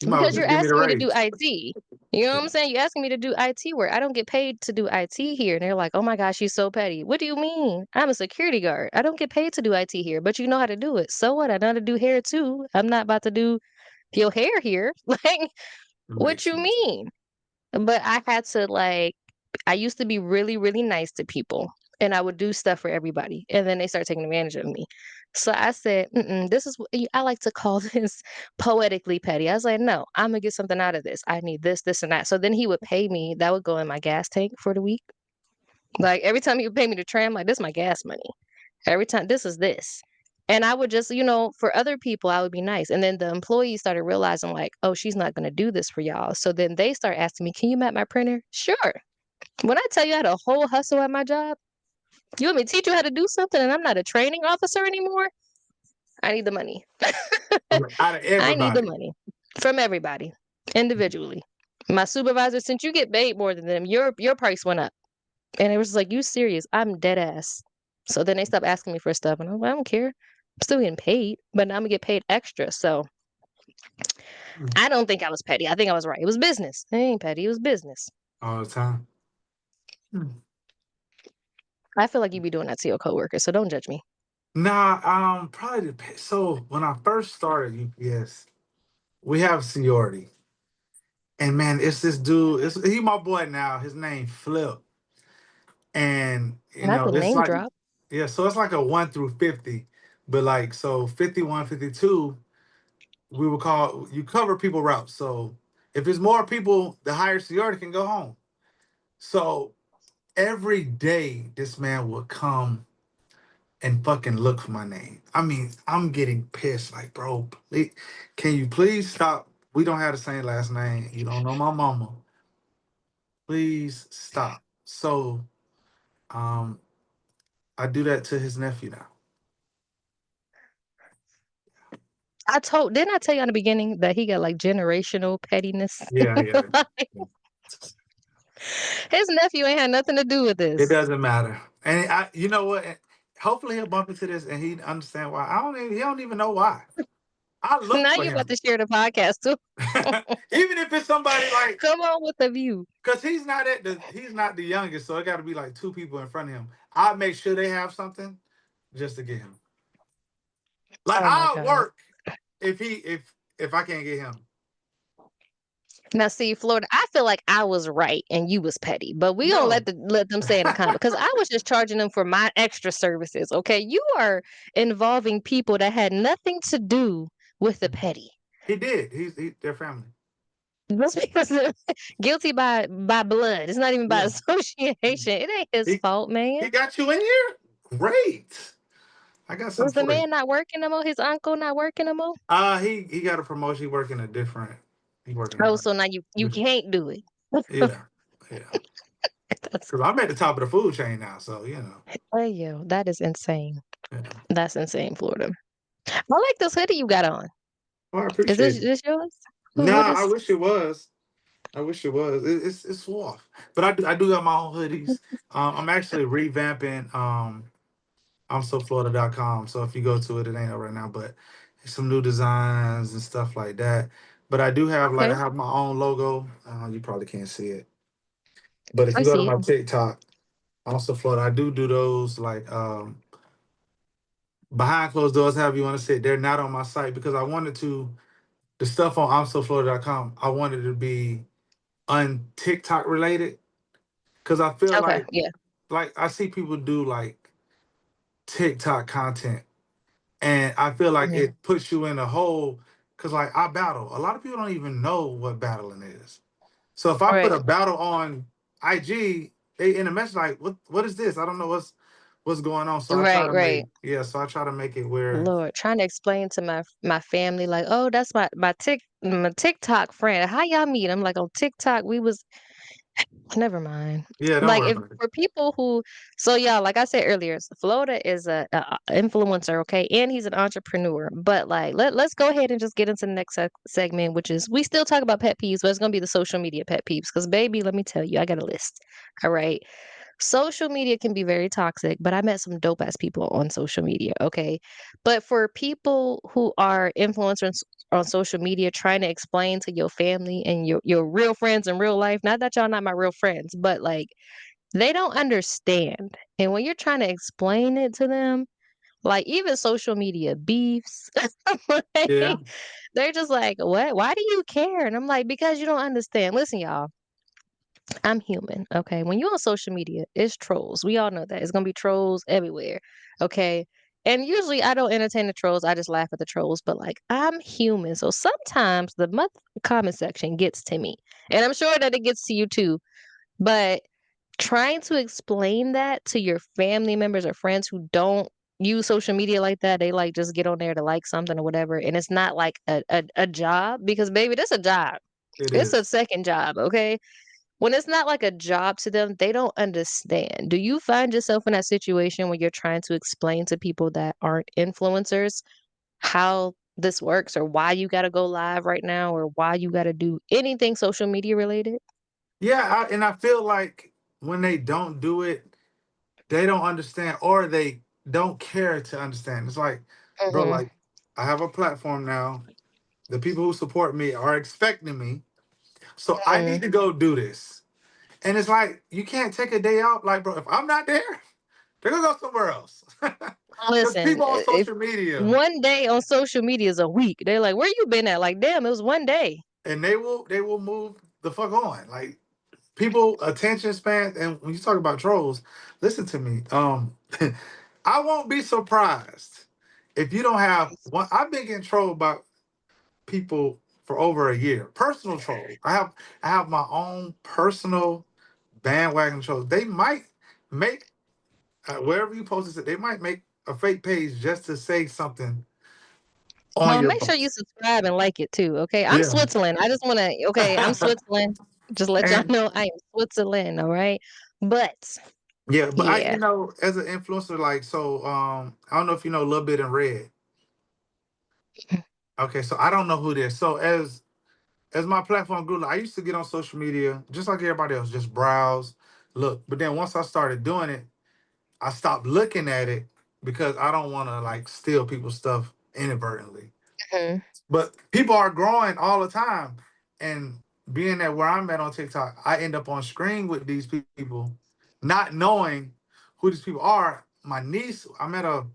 you might as well Because you're just give me the asking me to do raise. IT. You know what Yeah. I'm saying? You're asking me to do IT work. I don't get paid to do IT here. And they're like, oh my gosh, she's so petty. What do you mean? I'm a security guard. I don't get paid to do IT here, but you know how to do it. So what? I know how to do hair too. I'm not about to do your hair here. Like, It what makes you sense. mean? But I had to like, I used to be really, really nice to people and I would do stuff for everybody. And then they started taking advantage of me. So I said, mm-mm, this is what I like to call this poetically petty. I was like, no, I'm gonna get something out of this. I need this, this, and that. So then he would pay me. That would go in my gas tank for the week. Like every time he would pay me to tram, like this is my gas money. Every time this is this. And I would just, for other people, I would be nice. And then the employees started realizing, like, oh, she's not going to do this for y'all. So then they start asking me, can you map my printer? Sure. When I tell you I had a whole hustle at my job, you want me to teach you how to do something and I'm not a training officer anymore? I need the money. Out of I need the everybody. money from everybody individually. My supervisor, since you get paid more than them, your price went up. And it was like, you serious? I'm dead ass. So then they stopped asking me for stuff, and I'm like, I don't care. I'm still getting paid, but now I'm gonna get paid extra. So Mm. I don't think I was petty. I think I was right. It was business. It ain't petty. It was business. All the time. Mm. I feel like you be doing that to your coworkers, so don't judge me. Nah, probably so when I first started UPS, we have seniority. And man, it's this dude, he my boy now. His name Flip. And Not the it's name like drop. yeah, so it's like a 1 through 50. But like so 51, 52, we would call you cover people routes. So if it's more people, the higher seniority can go home. So every day this man would come and fucking look for my name. I mean, I'm getting pissed. Like, bro, can you please stop? We don't have the same last name. You don't know my mama. Please stop. So, um, I do that to his nephew now. Didn't I tell you in the beginning that he got like generational pettiness? Yeah, yeah. Like, his nephew ain't had nothing to do with It this. doesn't matter. And you know what? Hopefully he'll bump into this and he understand why. He don't even know why. I look Now for you about him. to share the podcast too. Even if it's somebody like, Come on with the view. cause he's not the youngest, so it got to be like two people in front of him. I make sure they have something just to get him. Like Oh my I'll God. work if I can't get him. Now, see, Florida, I feel like I was right and you was petty, but we don't No, let them say in the comment because I was just charging them for my extra services. Okay, you are involving people that had nothing to do with the petty. he did. He's their family. Just because guilty by blood, it's not even by Yeah, association. It ain't his he fault, man. he got you in here. Great. I got Was something the for you. man not working no more? His uncle not working no more? He got a promotion. He working a different. He working a Oh, so now you can't do it. yeah, yeah. That's, Cause I'm at the top of the food chain now, so hey yo, that is insane. yeah. That's insane, Florida. I like this hoodie you got on. Well, I Is appreciate this it. this yours? What Nah, I is? wish it was. I wish it was. It's soft, but I do got my own hoodies. I'm actually revamping. I'm so Florida.com. So if you go to it, it ain't up right now, but some new designs and stuff like that. But I do have like Okay, I have my own logo. You probably can't see it, but if I you go to see it. my TikTok, also Florida, I do those like behind closed doors, however you want to say it, they're not on my site because I wanted to the stuff on I'mSoFlorida.com. I wanted to be un TikTok related because I feel Okay, yeah, like I see people do like TikTok content, and I feel like mhm, it puts you in a hole because like I battle. A lot of people don't even know what battling is. So if I put right, a battle on IG, they in a message like, what is this? I don't know what's going on. So I try right, to right. make yeah. So I try to make it where Lord, trying to explain to my family like, "Oh, that's my TikTok friend. How y'all meet?" I'm like, "On TikTok, we was." Never mind. yeah. Don't Like, worry if about it. for people who so, yeah, like I said earlier, Florida is a influencer, okay, and he's an entrepreneur, but, like, let's go ahead and just get into the next segment, which is we still talk about pet peeves, but it's gonna be the social media pet peeves. Because baby, let me tell you, I got a list, alright? Social media can be very toxic, but I met some dope ass people on social media, okay? But for people who are influencers on social media trying to explain to your family and your real friends in real life, not that y'all not my real friends, but like they don't understand. And when you're trying to explain it to them, like even social media beefs, Yeah, like, they're just like, "What? Why do you care?" And I'm like, "Because you don't understand." Listen, y'all, I'm human, okay? When you're on social media, it's trolls. We all know that. It's gonna be trolls everywhere, okay? And usually I don't entertain the trolls. I just laugh at the trolls. But like I'm human. So sometimes the comment section gets to me. And I'm sure that it gets to you too. But trying to explain that to your family members or friends who don't use social media like that, they like just get on there to like something or whatever. And it's not like a job because baby, this a job. it It's a is. second job, okay? When it's not like a job to them, they don't understand. Do you find yourself in that situation when you're trying to explain to people that aren't influencers how this works or why you gotta go live right now or why you gotta do anything social media related? Yeah, and I feel like when they don't do it, they don't understand or they don't care to understand. It's like, bro, Mhm, like I have a platform now. The people who support me are expecting me. So I mhm. need to go do this. And it's like you can't take a day off. Like, bro, if I'm not there, they're gonna go somewhere else. Because Listen, people on if social media one day on social media is a week, they're like, "Where you been at?" Like, "Damn, it was one day." and they will move the fuck on. Like people attention span. And when you talk about trolls, listen to me. I won't be surprised if you don't have one. I've been getting trolled by people for over a year. Personal trolls. I have my own personal bandwagon trolls. They might make wherever you post it, they might make a fake page just to say something on Well, your make sure you post. subscribe and like it too, okay? I'm Yeah. Switzerland. I just wanna okay, I'm Switzerland. Just let y'all And know I am Switzerland, alright? But yeah, but I, yeah. as an influencer, like, so, I don't know if you know a little bit in red. Okay, so I don't know who this. So as my platform grew, like, I used to get on social media just like everybody else, just browse, look. But then once I started doing it, I stopped looking at it because I don't want to like steal people's stuff inadvertently. Mhm, But people are growing all the time, and being that where I'm at on TikTok, I end up on screen with these people, not knowing who these people are. My niece, I'm at a,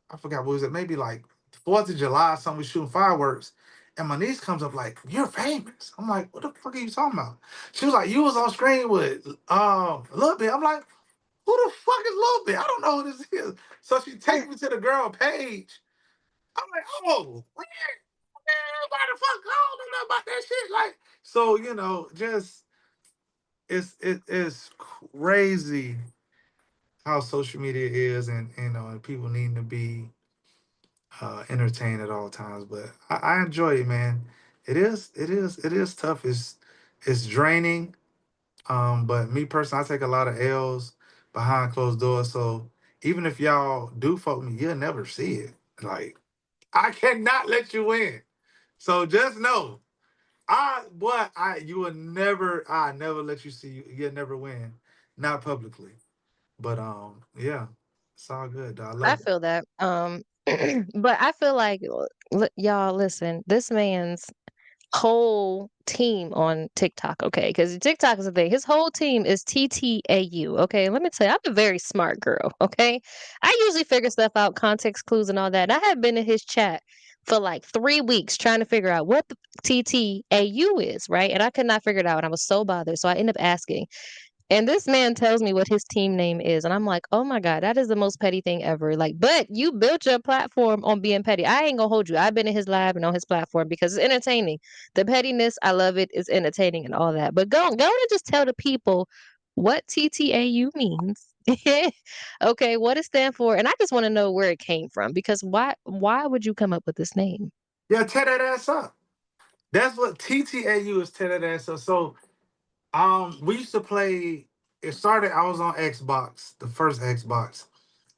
I forgot what was it, maybe like 4th of July, something we shooting fireworks. And my niece comes up like, "You're famous." I'm like, "What the fuck are you talking about?" She was like, "You was on screen with Lil Bit." I'm like, "Who the fuck is Lil Bit? I don't know who this is." So she takes me to the girl page. I'm like, "Oh, everybody fuck, I don't know about that shit." Like, so just it is crazy how social media is, and and people needing to be entertained at all times. But I enjoy it, man. It is tough. It's draining. But me personally, I take a lot of L's behind closed doors. So even if y'all do fuck me, you'll never see it. Like I cannot let you win. So just know, you will never, I never let you see, you'll never win, not publicly. But yeah, it's all good, though. I I love it. feel that, but I feel like, y'all listen, this man's whole team on TikTok, okay? Because TikTok is the thing. His whole team is TTAU, okay? Let me tell you, I'm a very smart girl, okay? I usually figure stuff out, context clues and all that. And I have been in his chat for like 3 weeks trying to figure out what the TTAU is, right? And I could not figure it out. And I was so bothered. So I ended up asking. And this man tells me what his team name is, and I'm like, "Oh my god, that is the most petty thing ever." Like, but you built your platform on being petty. I ain't gonna hold you. I've been in his live and on his platform because it's entertaining. The pettiness, I love it. It's entertaining and all that. But go and just tell the people what TTAU means. Okay, what it stand for, and I just want to know where it came from because why would you come up with this name? Yeah, tear that ass up. That's what TTAU is. Tear that ass up. So we used to play. It started. I was on Xbox, the first Xbox,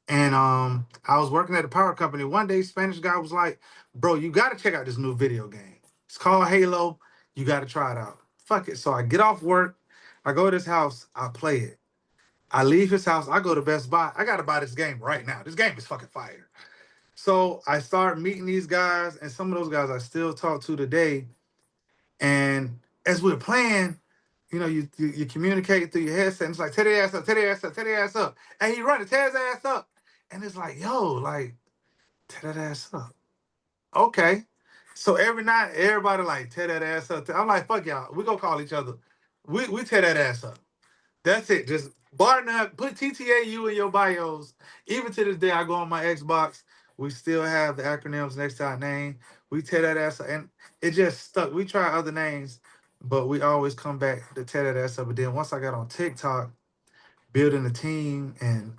and I was working at a power company. One day, Spanish guy was like, "Bro, you got to check out this new video game. It's called Halo. You got to try it out." Fuck it. So I get off work. I go to his house. I play it. I leave his house. I go to Best Buy. I gotta buy this game right now. This game is fucking fire. So I start meeting these guys, and some of those guys I still talk to today. And as we're playing, you communicate through your headset. And it's like, tear their ass up, tear their ass up, tear their ass up. And he running, tear his ass up. And it's like, yo, like, tear that ass up. Okay. So every night, everybody like, tear that ass up. I'm like, fuck y'all. We gonna call each other. We tear that ass up. That's it. Just partner up, put TTAU in your bios. Even to this day, I go on my Xbox. We still have the acronyms next to our name. We tear that ass up. And it just stuck. We try other names, but we always come back to tear that ass up. But then once I got on TikTok, building a team, and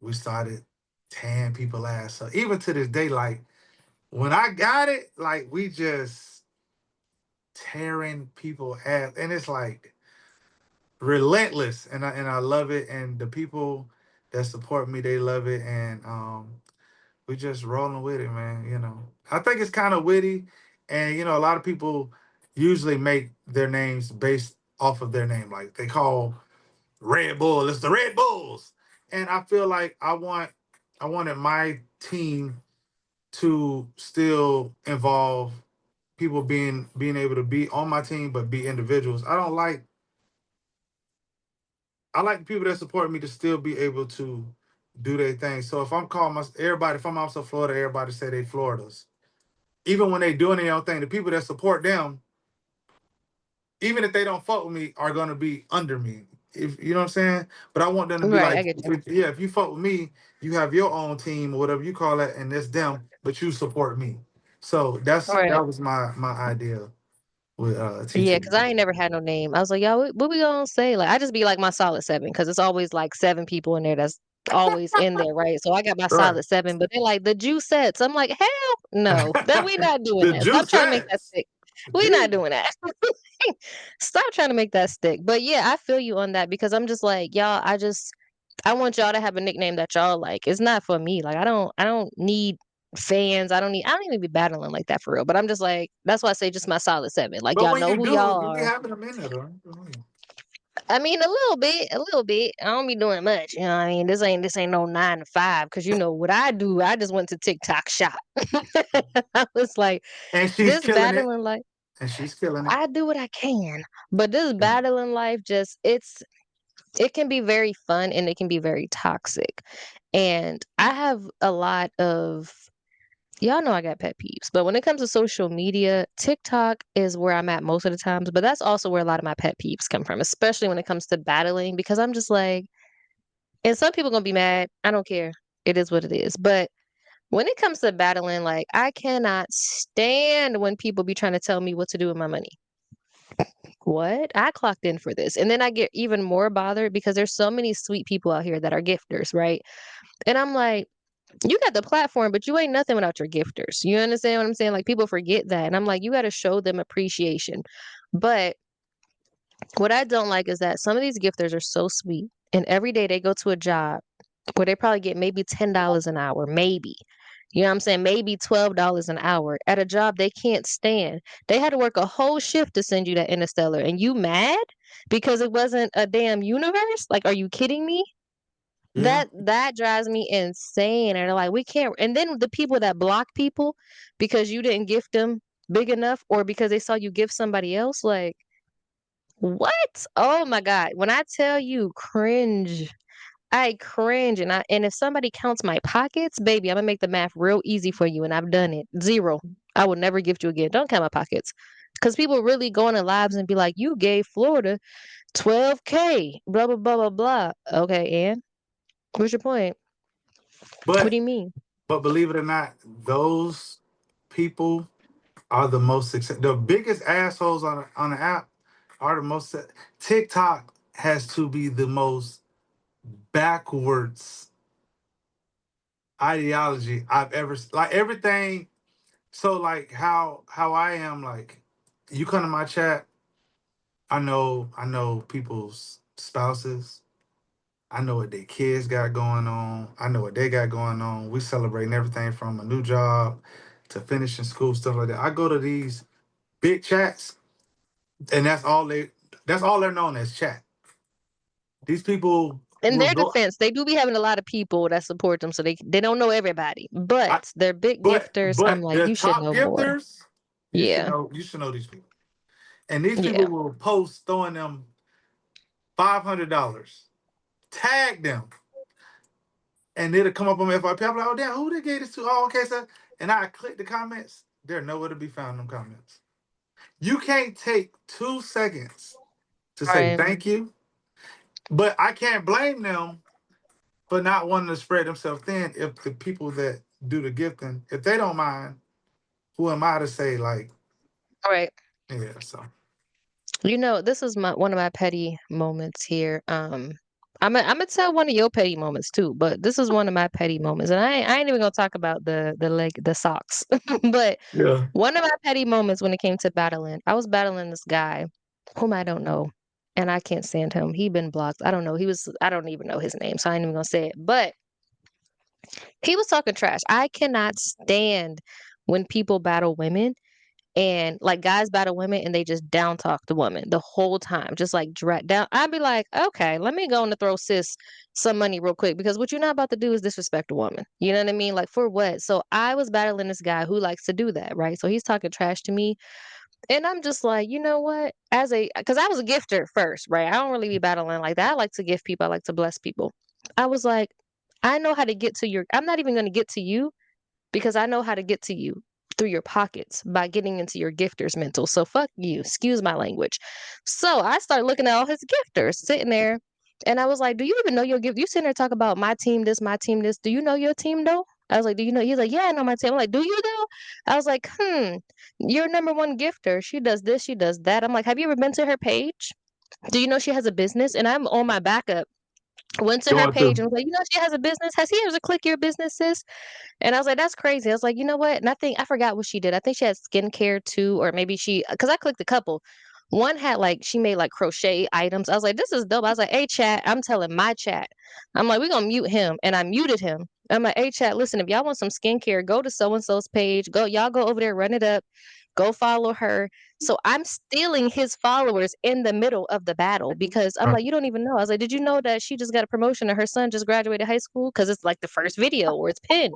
we started tearing people ass up. Even to this day, like when I got it, like we just tearing people ass. And it's like, relentless, and I love it, and the people that support me, they love it, and we just rolling with it, man. I think it's kind of witty, and a lot of people usually make their names based off of their name, like they call Red Bull, it's the Red Bulls. And I feel like I wanted my team to still involve people being able to be on my team but be individuals. I like people that support me to still be able to do their thing. So if I'm calling everybody, if I'm also Florida, everybody say they Floridas. Even when they doing their own thing, the people that support them, even if they don't fuck with me, are gonna be under me. If you know what I'm saying. But I want them to be Right, I like, get you. yeah, if you fuck with me, you have your own team or whatever you call it, and it's them, but you support me. So Right. that was my idea with Yeah, TT. cause I ain't never had no name. I was like, "Y'all, what we gonna say?" Like, I just be like my solid 7, cause it's always like 7 people in there that's always in there, right? So I got my Right. solid 7, but they're like, "The Juicettes." I'm like, "Hell no. That we not doing The that. Stop juice trying to make that ass. stick. We not Gee. doing that." Stop trying to make that stick. But yeah, I feel you on that because I'm just like, y'all, I want y'all to have a nickname that y'all like. It's not for me. Like I don't need fans. I don't even be battling like that for real. But I'm just like that's why I say just my solid 7. Like But y'all when know you who do, y'all you be are. having them in there, though. I mean, a little bit, a little bit. I don't be doing much. You know what I mean? This ain't no 9 to 5 because you know what I do. I just went to TikTok shop. I was like, And she's this killing it. battling life, And she's killing it. I do what I can. But this Yeah. battling life it can be very fun and it can be very toxic. And I have a lot of y'all know I got pet peeves, but when it comes to social media, TikTok is where I'm at most of the times, but that's also where a lot of my pet peeves come from, especially when it comes to battling because I'm just like and some people going to be mad. I don't care. It is what it is. But when it comes to battling, like I cannot stand when people be trying to tell me what to do with my money. What? I clocked in for this. And then I get even more bothered because there's so many sweet people out here that are gifters, right? And I'm like, you got the platform, but you ain't nothing without your gifters. You understand what I'm saying? Like people forget that. And I'm like, you got to show them appreciation. But what I don't like is that some of these gifters are so sweet. And every day they go to a job where they probably get maybe $10 an hour, maybe. You know what I'm saying? Maybe $12 an hour at a job they can't stand. They had to work a whole shift to send you that interstellar. And you mad because it wasn't a damn universe? Like, are you kidding me? Yeah. That drives me insane. And they're like, we can't. And then the people that block people because you didn't gift them. big enough or because they saw you give somebody else. Like, what? Oh my God. When I tell you cringe, I cringe. And if somebody counts my pockets, baby, I'm gonna make the math real easy for you. And I've done it. Zero. I will never gift you again. Don't count my pockets. Because people really go on their lives and be like, you gave Florida 12K, blah, blah, blah, blah, blah. Okay, and what's your point? What do But you mean? but believe it or not, those people are the most success. The biggest assholes on the app are the most. TikTok has to be the most backwards ideology I've ever like everything. So like how I am like, you come to my chat. I know people's spouses. I know what their kids got going on. I know what they got going on. We celebrating everything from a new job to finishing school, stuff like that. I go to these big chats, and that's all they're known as chat. These people In will their go. defense, they do be having a lot of people that support them, so they don't know everybody. I, But they're big but gifters. I'm but like, the you should top know more. gifters, Yeah, you should know these people, and these people yeah. will post throwing them $500, tag them, and it'll come up on my FYP. I'm like, oh damn, who they gave this to? Oh, okay, so and I click the comments. They're nowhere to be found in them comments. You can't take 2 seconds to say Right. thank you, but I can't blame them for not wanting to spread themselves thin. If the people that do the gifting, if they don't mind, who am I to say like, All right. yeah? So This is my one of my petty moments here. I'm gonna tell one of your petty moments too, but this is one of my petty moments, and I ain't even gonna talk about the socks. But yeah, one of my petty moments when it came to battling, I was battling this guy whom I don't know, and I can't stand him. He been blocked. I don't know. I don't even know his name, so I ain't even gonna say it. But he was talking trash. I cannot stand when people battle women and like guys battle women and they just down talk the woman the whole time, just like drag down. I'd be like, okay, let me go on to throw sis some money real quick because what you're not about to do is disrespect a woman. You know what I mean? Like for what? So I was battling this guy who likes to do that, right? So he's talking trash to me, and I'm just like, you know what? Because I was a gifter first, right? I don't really be battling like that. I like to gift people. I like to bless people. I was like, I know how to get to your. I'm not even going to get to you because I know how to get to you through your pockets by getting into your gifter's mental. So fuck you. Excuse my language. So I started looking at all his gifters sitting there. And I was like, do you even know your gift? You sitting there talk about my team this, my team this. Do you know your team though? I was like, do you know? He's like, yeah, I know my team. I'm like, do you though? I was like, your number one gifter. She does this, she does that. I'm like, have you ever been to her page? Do you know she has a business? And I'm on my backup. Went to her going page through. and was like, she has a business. Has he ever clicked your business, sis? And I was like, "That's crazy." I was like, "You know what?" And I forgot what she did. I think she had skincare too, or maybe because I clicked a couple. One had like she made like crochet items. I was like, "This is dope." I was like, "Hey, chat," I'm telling my chat. I'm like, "We're gonna mute him," and I muted him. I'm like, "Hey, chat, listen, if y'all want some skincare, go to so and so's page. Y'all go over there, run it up, go follow her." So I'm stealing his followers in the middle of the battle because I'm like, "You don't even know." I was like, "Did you know that she just got a promotion and her son just graduated high school?" Because it's like the first video where it's pinned.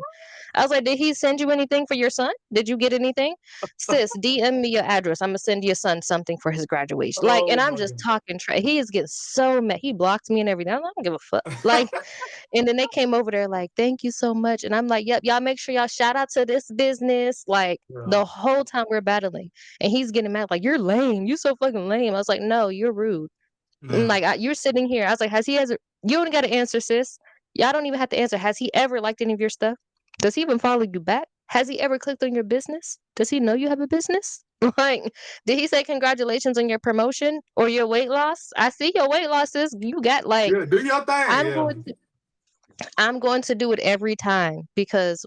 I was like, did he send you anything for your son? Did you get anything? Sis, DM me your address. I'm gonna send your son something for his graduation. Like, Oh and I'm my just talking he is getting so mad. He blocked me and everything. I don't give a fuck. Like, and then they came over there like, thank you so much. And I'm like, yep, y'all make sure y'all shout out to this business. Like god. the whole time we're battling. And he's getting mad, like, you're lame. You so fucking lame. I was like, no, you're rude. And Yeah, like you're sitting here. I was like, you don't gotta answer, sis. Y'all don't even have to answer. Has he ever liked any of your stuff? Does he even follow you back? Has he ever clicked on your business? Does he know you have a business? Like, did he say congratulations on your promotion or your weight loss? I see your weight losses. You got like yeah. Do your thing. I'm Yeah, going I'm going to do it every time because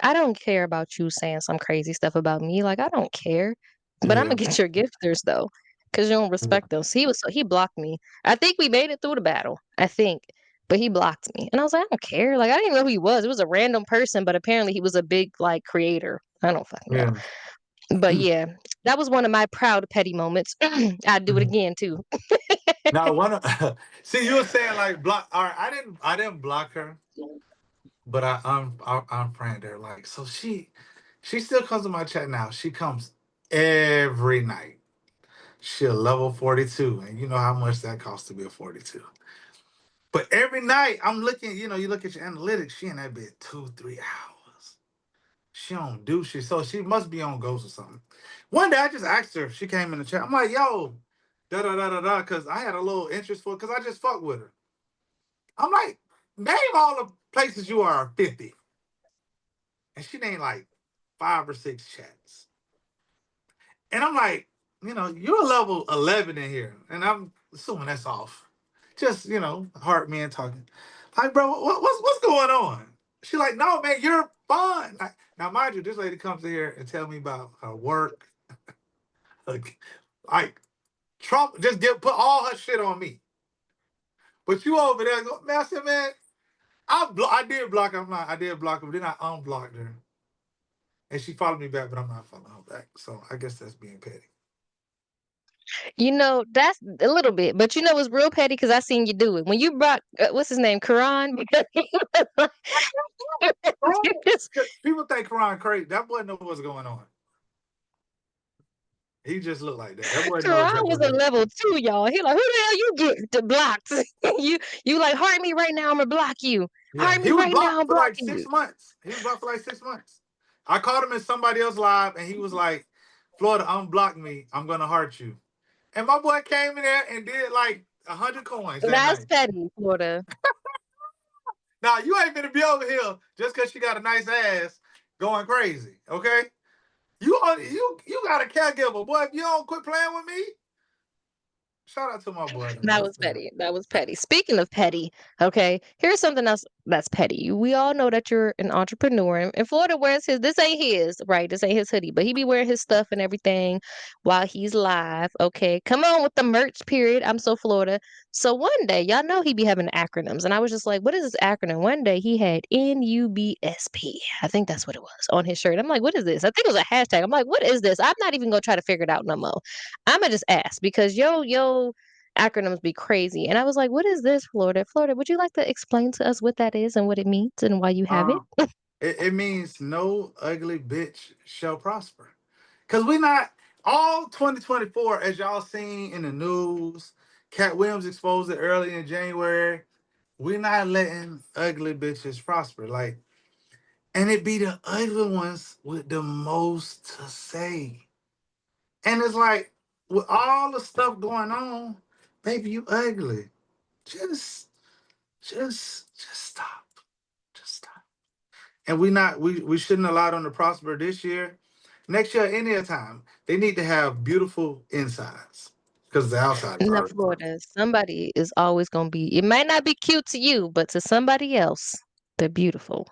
I don't care about you saying some crazy stuff about me. Like I don't care. But I'm gonna yeah, get your gifters though, because you don't yeah. respect them. So he blocked me. I think we made it through the battle. I think. But he blocked me. And I was like, I don't care. Like I didn't even know who he was. It was a random person, but apparently he was a big like creator. I don't fucking know. Yeah. But yeah, that was one of my proud petty moments. I'd do it again too. Now one of see, you were saying like block. All right, I didn't block her, but I unfriended her. Like so she still comes to my chat now. She comes every night. She a level 42, and you know how much that costs to be a 42. But every night I'm looking, you look at your analytics, she in that bed 2, 3 hours. She don't do shit. So she must be on ghost or something. One day I just asked her if she came in the chat. I'm like, yo, da da da da da, because I had a little interest for it, because I just fuck with her. I'm like, name all the places you are 50. And she named like 5 or 6 chats. And I'm like, you're a level 11 in here. And I'm assuming that's off. Just, heart man talking. Like, bro, what's going on? She like, no, man, you're fun. Now, mind you, this lady comes in here and tell me about her work. Like, Trump just put all her shit on me. But you over there, go, man, I said, man, I did block her. I did block her, but then I unblocked her. And she followed me back, but I'm not following her back. So I guess that's being petty. That's a little bit, but it's real petty because I seen you do it. When you brought, what's his name, Quran? Because he was like, you just, People think Karan crazy. That boy know what's going on. He just looked like that. That boy know Quran exactly was what's a going on. level 2, y'all. He like, who the hell you blocked? you like, heart me right now, I'm gonna block you. Yeah, Heart he me was right now, blocked I'm for like blocking you. 6 months. He was blocked for like 6 months. I caught him in somebody else live, and he was like, "Florida, unblock me. I'm gonna heart you." And my boy came in there and did like 100 coins that That's night. petty, Florida. Now you ain't gonna be over here just because she got a nice ass going crazy. Okay, you got a caregiver, boy. If you don't quit playing with me, shout out to my boy though. That That's was bad. petty. That was petty. Speaking of petty, okay, here's something else that's petty. We all know that you're an entrepreneur, and Florida wears his. This ain't his, right? This ain't his hoodie, but he be wearing his stuff and everything while he's live. Okay, come on with the merch. Period. I'm so Florida. So one day, y'all know he be having acronyms, and I was just like, "What is this acronym?" One day he had NUBSP. I think that's what it was on his shirt. I'm like, "What is this?" I think it was a hashtag. I'm like, "What is this?" I'm not even gonna try to figure it out no more. I'm gonna just ask because yo acronyms be crazy. And I was like, "What is this, Florida? Florida, would you like to explain to us what that is and what it means and why you have it?" Uh, it means no ugly bitch shall prosper. Cause we not all 2024, as y'all seen in the news. Cat Williams exposed it early in January. We're not letting ugly bitches prosper. Like, and it be the ugly ones with the most to say. And it's like, with all the stuff going on, baby, you ugly. Just, just stop. Just stop. And we shouldn't allow them to prosper this year. Next year, any other time, they need to have beautiful insides because the outside is Now, already perfect. Florida, somebody is always going to be, it might not be cute to you, but to somebody else, they're beautiful.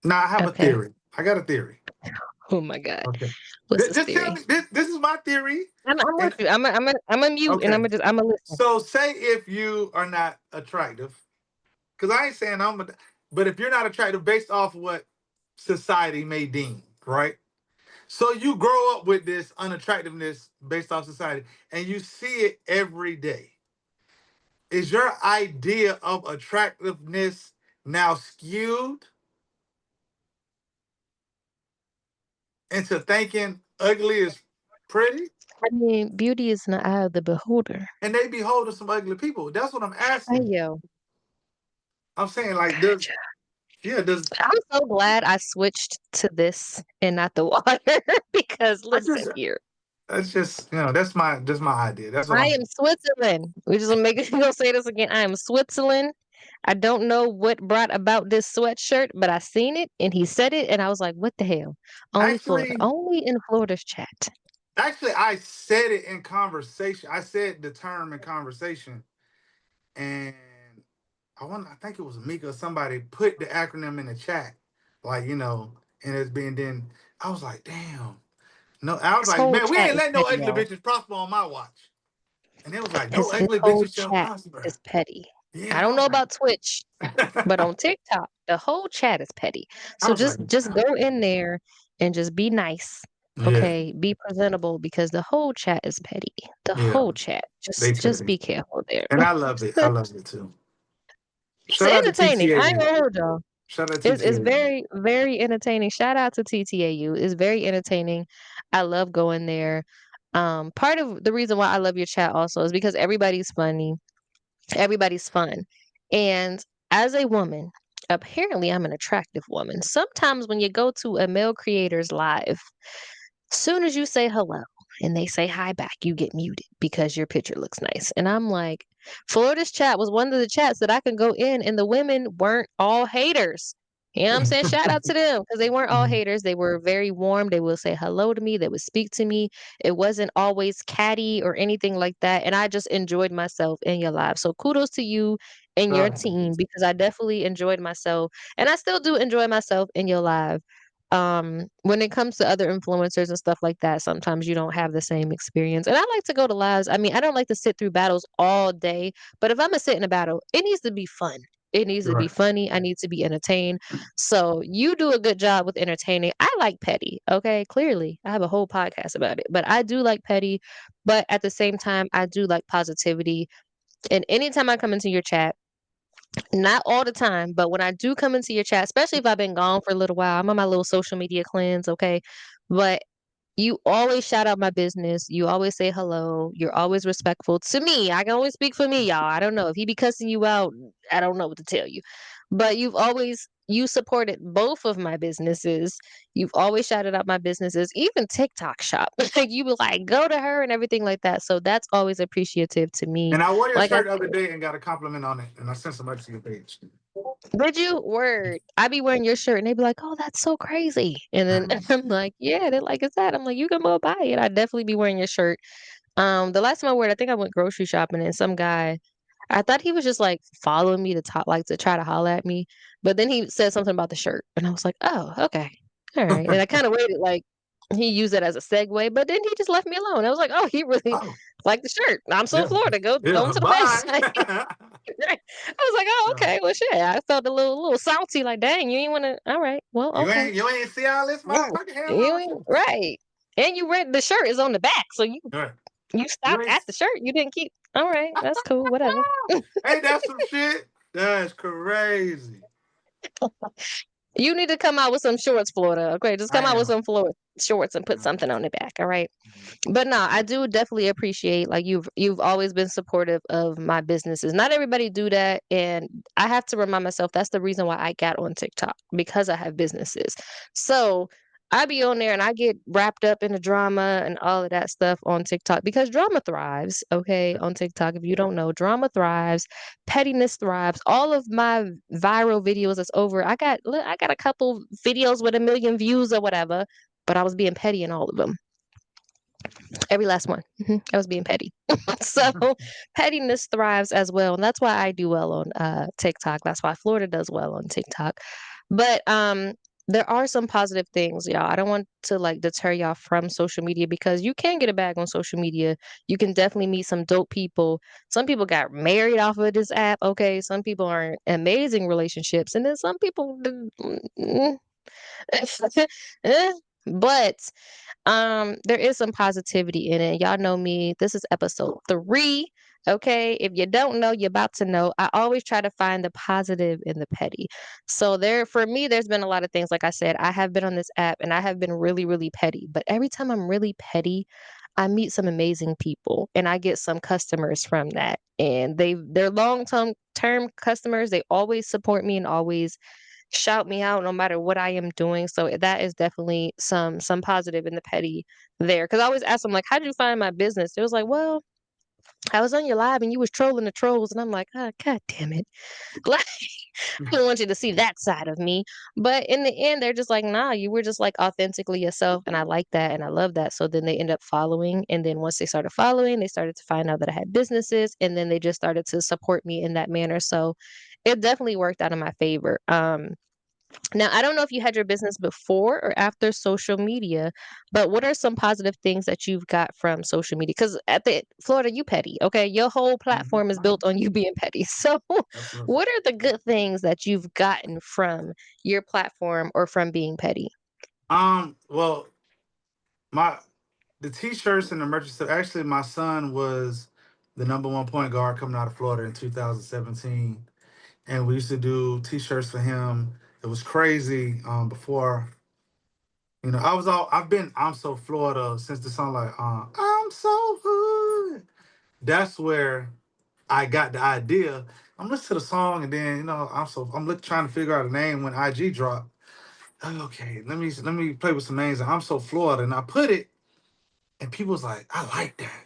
Now I have a Okay. theory. I got a theory. Oh my God. Okay. What's this Just tell theory? me. This is my theory. I'm with And you. I'm a mute and okay. I'm a listen. So say if you are not attractive, because I ain't saying but if you're not attractive based off of what society may deem, right? So you grow up with this unattractiveness based off society, and you see it every day. Is your idea of attractiveness now skewed into thinking ugly is pretty? I mean, beauty is in the eye of the beholder. And they be holding some ugly people. That's what I'm Hey, asking. yo. I'm saying, like, does I'm so glad I switched to this and not the water because I just listen here. that's just that's my idea. That's what I I'm am Switzerland. We just make it gonna say this again. I am Switzerland. I don't know what brought about this sweatshirt, but I seen it and he said it and I was like, what the hell? Only Florida. actually Only in Florida's chat. actually I said it in conversation. I said the term in conversation, and I think it was Mika or somebody put the acronym in the chat, like, and it's being then I was like, damn. No, I was His like, whole man, we chat ain't is letting no petty, ugly y'all. bitches prosper on my watch. And it was like, no His ugly whole bitches shall chat prosper. is petty. Yeah, I and don't know about Twitch, but on TikTok, the whole chat is petty. I So was like, just go in there and just be nice. yeah, Okay, be presentable because the whole chat is petty. The yeah, whole chat. they Just petty. be careful there. And I love it. I love it too. It's Shout out to entertaining. I ain't TTAB. gonna hold y'all. Shout out It's TTAU. very, very entertaining. Shout out to TTAU. It's very entertaining. I love going there. Part of the reason why I love your chat also is because everybody's funny. Everybody's fun. And as a woman, apparently I'm an attractive woman. Sometimes when you go to a male creator's live, soon as you say hello and they say hi back, you get muted because your picture looks nice. And I'm like, Florida's chat was one of the chats that I could go in, and the women weren't all haters. You know what I'm saying? Shout out to them because they weren't all haters. They were very warm. They would say hello to me. They would speak to me. It wasn't always catty or anything like that. And I just enjoyed myself in your live. So kudos to you and your team because I definitely enjoyed myself. And I still do enjoy myself in your live. When it comes to other influencers and stuff like that, sometimes you don't have the same experience. And I like to go to lives. I mean, I don't like to sit through battles all day, but if I'm gonna sit in a battle, it needs to be fun. It needs to be Right. funny. I need to be entertained. So you do a good job with entertaining. I like petty. Okay, clearly I have a whole podcast about it, but I do like petty. But at the same time, I do like positivity. And anytime I come into your chat, not all the time, but when I do come into your chat, especially if I've been gone for a little while, I'm on my little social media cleanse, okay? But you always shout out my business. You always say hello. You're always respectful to me. I can only speak for me, y'all. I don't know if he be cussing you out. I don't know what to tell you. But you supported both of my businesses. You've always shouted out my businesses, even TikTok shop. Like you were like, go to her and everything like that. So that's always appreciative to me. And I wore your Like I shirt the other day and got a compliment on it, and I sent somebody to your page. did you? Word. I be wearing your shirt and they be like, "Oh, that's so crazy." And then I'm like, "Yeah." They're like, "Is that?" I'm like, "You can go buy it." I definitely be wearing your shirt. The last time I wore it, I think I went grocery shopping and some guy, I thought he was just like following me to talk, like to try to holler at me. But then he said something about the shirt, and I was like, "Oh, okay, all right." And I kind of waited, like he used it as a segue, but then he just left me alone. I was like, "Oh, he really Oh, liked the shirt." I'm so yeah. Florida. Go Yeah. into the Bye. website. Right. I was like, "Oh, Yeah. okay. Well, shit." I felt a little salty, like, "Dang, you ain't wanna all right. Well, okay." You ain't see all this Right. motherfucking hair on You my ain't face? right. And you read the shirt is on the back, so Right. you You stopped ain't at the shirt. You didn't keep all right, that's cool, whatever. Hey, that's some shit. That's crazy. You need to come out with some shorts, Florida. Okay, just I come out with am. some Florida shorts and put Yeah. something on the back, all right? But no, I do definitely appreciate like you've always been supportive of my businesses. Not everybody do that, and I have to remind myself that's the reason why I got on TikTok because I have businesses. So I be on there and I get wrapped up in the drama and all of that stuff on TikTok because drama thrives, okay, on TikTok. If you don't know, drama thrives, pettiness thrives. All of my viral videos that's over. I got a couple videos with 1 million views or whatever, but I was being petty in all of them. Every last one. I was being petty. So pettiness thrives as well, and that's why I do well on TikTok. That's why Florida does well on TikTok. But there are some positive things, y'all. I don't want to like deter y'all from social media because you can get a bag on social media. You can definitely meet some dope people. Some people got married off of this app. Okay, some people are in amazing relationships, and then some people, eh, but there is some positivity in it. Y'all know me. This is episode 3. Okay. If you don't know, you're about to know. I always try to find the positive in the petty. So there for me, there's been a lot of things. Like I said, I have been on this app and I have been really, really petty. But every time I'm really petty, I meet some amazing people and I get some customers from that. And they're long term customers. They always support me and always shout me out no matter what I am doing. So that is definitely some positive in the petty there. Because I always ask them like, "How'd you find my business?" It was like, "Well, I was on your live and you was trolling the trolls," and I'm like, "Oh, god damn it!" Like I don't want you to see that side of me. But in the end, they're just like, "Nah, you were just like authentically yourself," and I like that and I love that. So then they end up following, and then once they started following, they started to find out that I had businesses, and then they just started to support me in that manner. So it definitely worked out in my favor. Now, I don't know if you had your business before or after social media, but what are some positive things that you've got from social media? Because at the Florida, you petty, okay? Your whole platform is built on you being petty. So, Absolutely. what are the good things that you've gotten from your platform or from being petty? Well, my the t-shirts and the merch stuff. Actually, my son was the number one point guard coming out of Florida in 2017, and we used to do t-shirts for him. It was crazy. Before I'm so Florida since the song like I'm so hood. That's where I got the idea. I'm listening to the song and then trying to figure out a name when IG dropped. Okay, let me play with some names. I'm so Florida, and I put it, and people was like, I like that.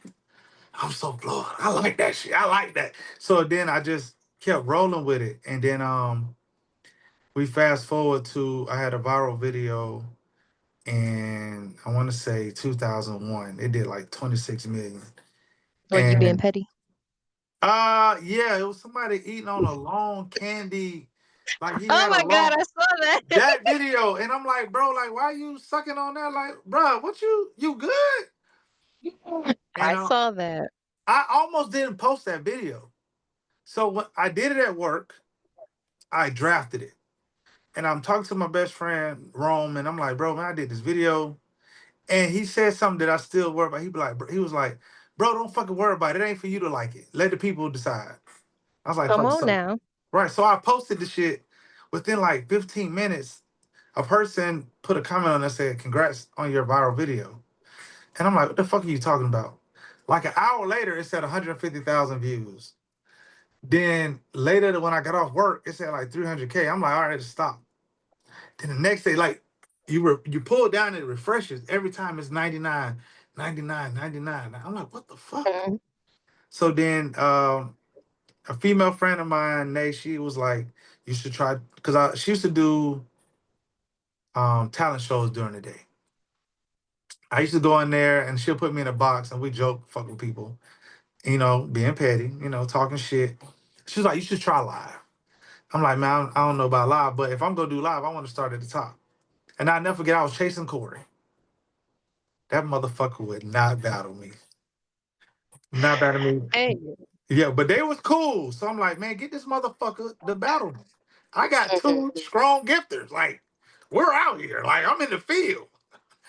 I'm so Florida. I like that shit. I like that. So then I just kept rolling with it, and then we fast forward to I had a viral video, and I want to say 2001. It did like 26 million, Like you being and petty. yeah, it was somebody eating on a long candy, like he Oh had a my God, long I saw that. that video, and I'm like, bro, like why you sucking on that? Like, bro, what you good? And I saw that. I almost didn't post that video. So when I did it at work, I drafted it, and I'm talking to my best friend Rome, and I'm like, bro, man, I did this video, and he said something that I still worry about. He was like, bro, don't fucking worry about it. It ain't for you to like it. Let the people decide. I was like, Come fuck it. on So now. right, so I posted the shit within like 15 minutes. A person put a comment on that said, congrats on your viral video. And I'm like, what the fuck are you talking about? Like an hour later, it said 150,000 views. Then later, when I got off work, it said like 300K. I'm like, all right, stop. Then the next day, like you pull it down and it refreshes. Every time it's 99, 99, 99. I'm like, what the fuck? Mhm. So then a female friend of mine, Nay, she was like, you should try, because she used to do talent shows during the day. I used to go in there and she'll put me in a box and we joke, fuck with people, being petty, talking shit. She was like, you should try live. I'm like, man, I don't know about live, but if I'm gonna do live, I want to start at the top. And I never forget, I was chasing Corey. That motherfucker would not battle me. Not battle me. Hey. Yeah, but they was cool. So I'm like, man, get this motherfucker to battle me. I got Mhm. two strong gifters. Like, we're out here. Like, I'm in the field.